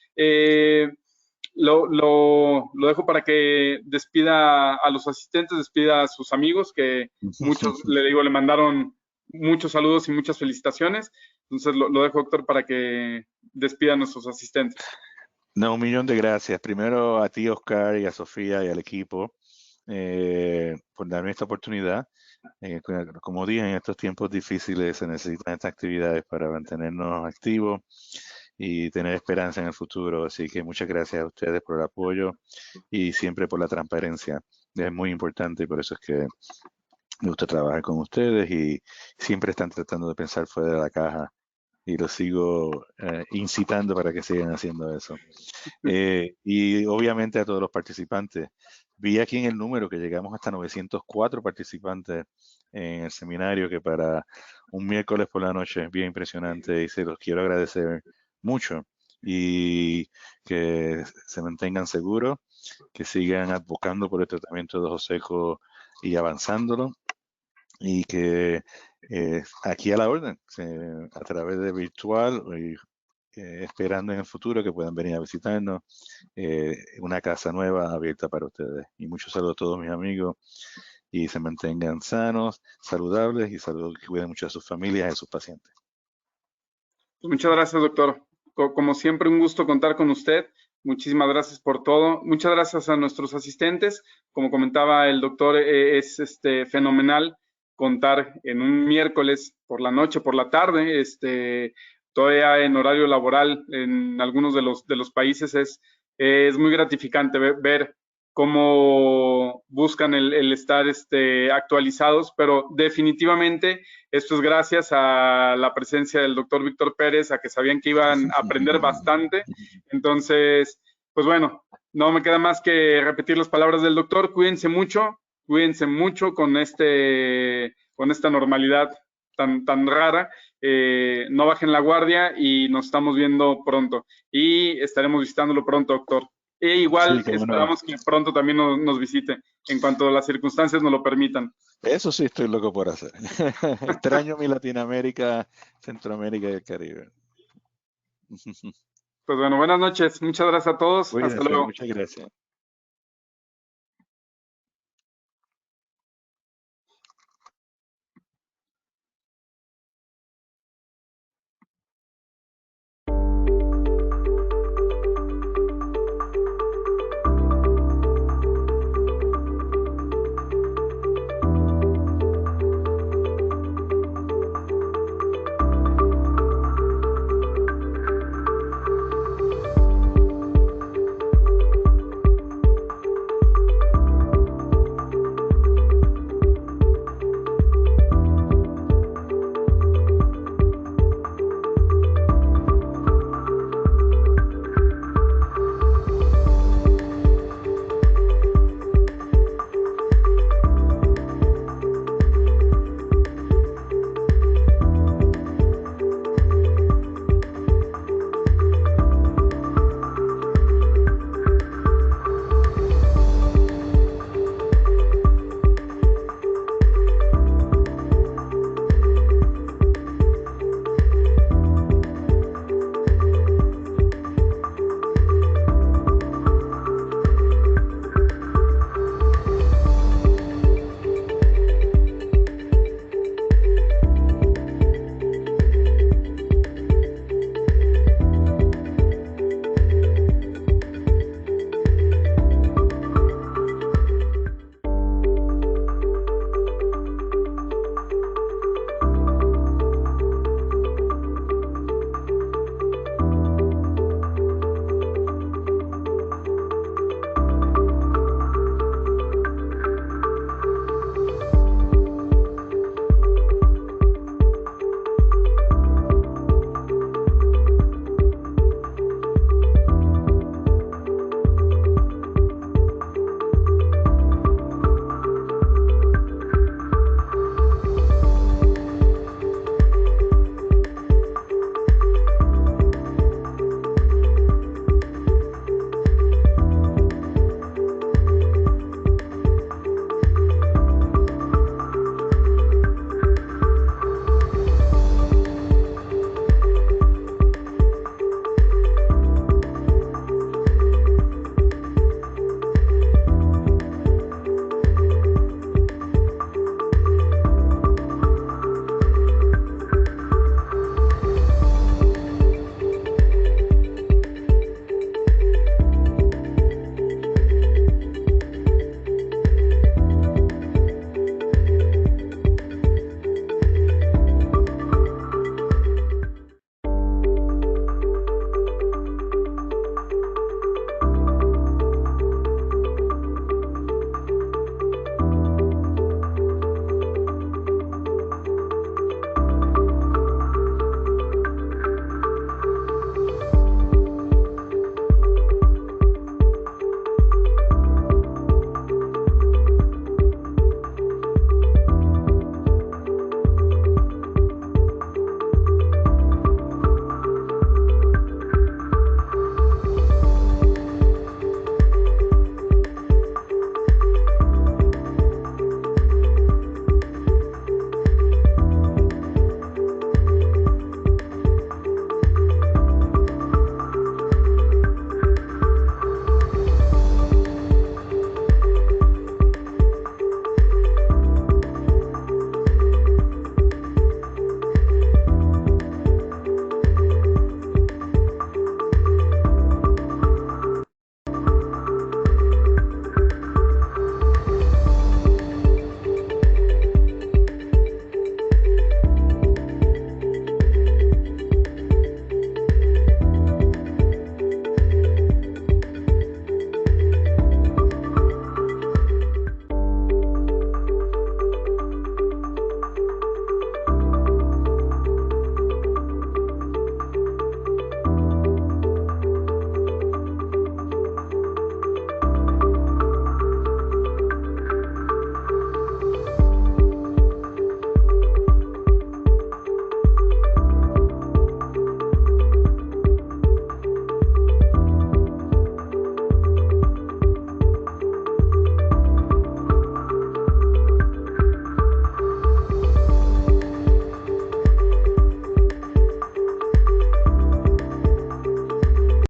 Lo dejo para que despida a los asistentes, despida a sus amigos, que muchos, le mandaron muchos saludos y muchas felicitaciones. Entonces, lo dejo, doctor, para que despida a nuestros asistentes. No, un millón de gracias. Primero a ti, Oscar, y a Sofía y al equipo por darme esta oportunidad. Como dije, en estos tiempos difíciles se necesitan estas actividades para mantenernos activos y tener esperanza en el futuro. Así que muchas gracias a ustedes por el apoyo y siempre por la transparencia. Es muy importante y por eso es que me gusta trabajar con ustedes y siempre están tratando de pensar fuera de la caja y los sigo incitando para que sigan haciendo eso. Y obviamente a todos los participantes. Vi aquí en el número que llegamos hasta 904 participantes en el seminario, que para un miércoles por la noche es bien impresionante y se los quiero agradecer mucho y que se mantengan seguros, que sigan advocando por el tratamiento de ojos secos y avanzándolo y que aquí a la orden, a través de virtual y esperando en el futuro que puedan venir a visitarnos, una casa nueva abierta para ustedes. Y muchos saludos a todos mis amigos y se mantengan sanos, saludables y saludos que cuiden mucho a sus familias y a sus pacientes. Muchas gracias, doctor. Como siempre, un gusto contar con usted. Muchísimas gracias por todo. Muchas gracias a nuestros asistentes. Como comentaba el doctor, es fenomenal contar en un miércoles por la noche, por la tarde, todavía en horario laboral en algunos de los países es muy gratificante ver cómo buscan el estar actualizados, pero definitivamente esto es gracias a la presencia del doctor Víctor Pérez, a que sabían que iban a aprender bastante. Entonces, pues bueno, no me queda más que repetir las palabras del doctor. Cuídense mucho con esta normalidad tan rara. No bajen la guardia y nos estamos viendo pronto. Y estaremos visitándolo pronto, doctor. E igual Sí, esperamos que pronto también nos visite, en cuanto las circunstancias nos lo permitan. Eso sí estoy loco por hacer. Extraño mi Latinoamérica, Centroamérica y el Caribe. Pues bueno, buenas noches. Muchas gracias a todos. Hasta Cuídense, luego. muchas gracias.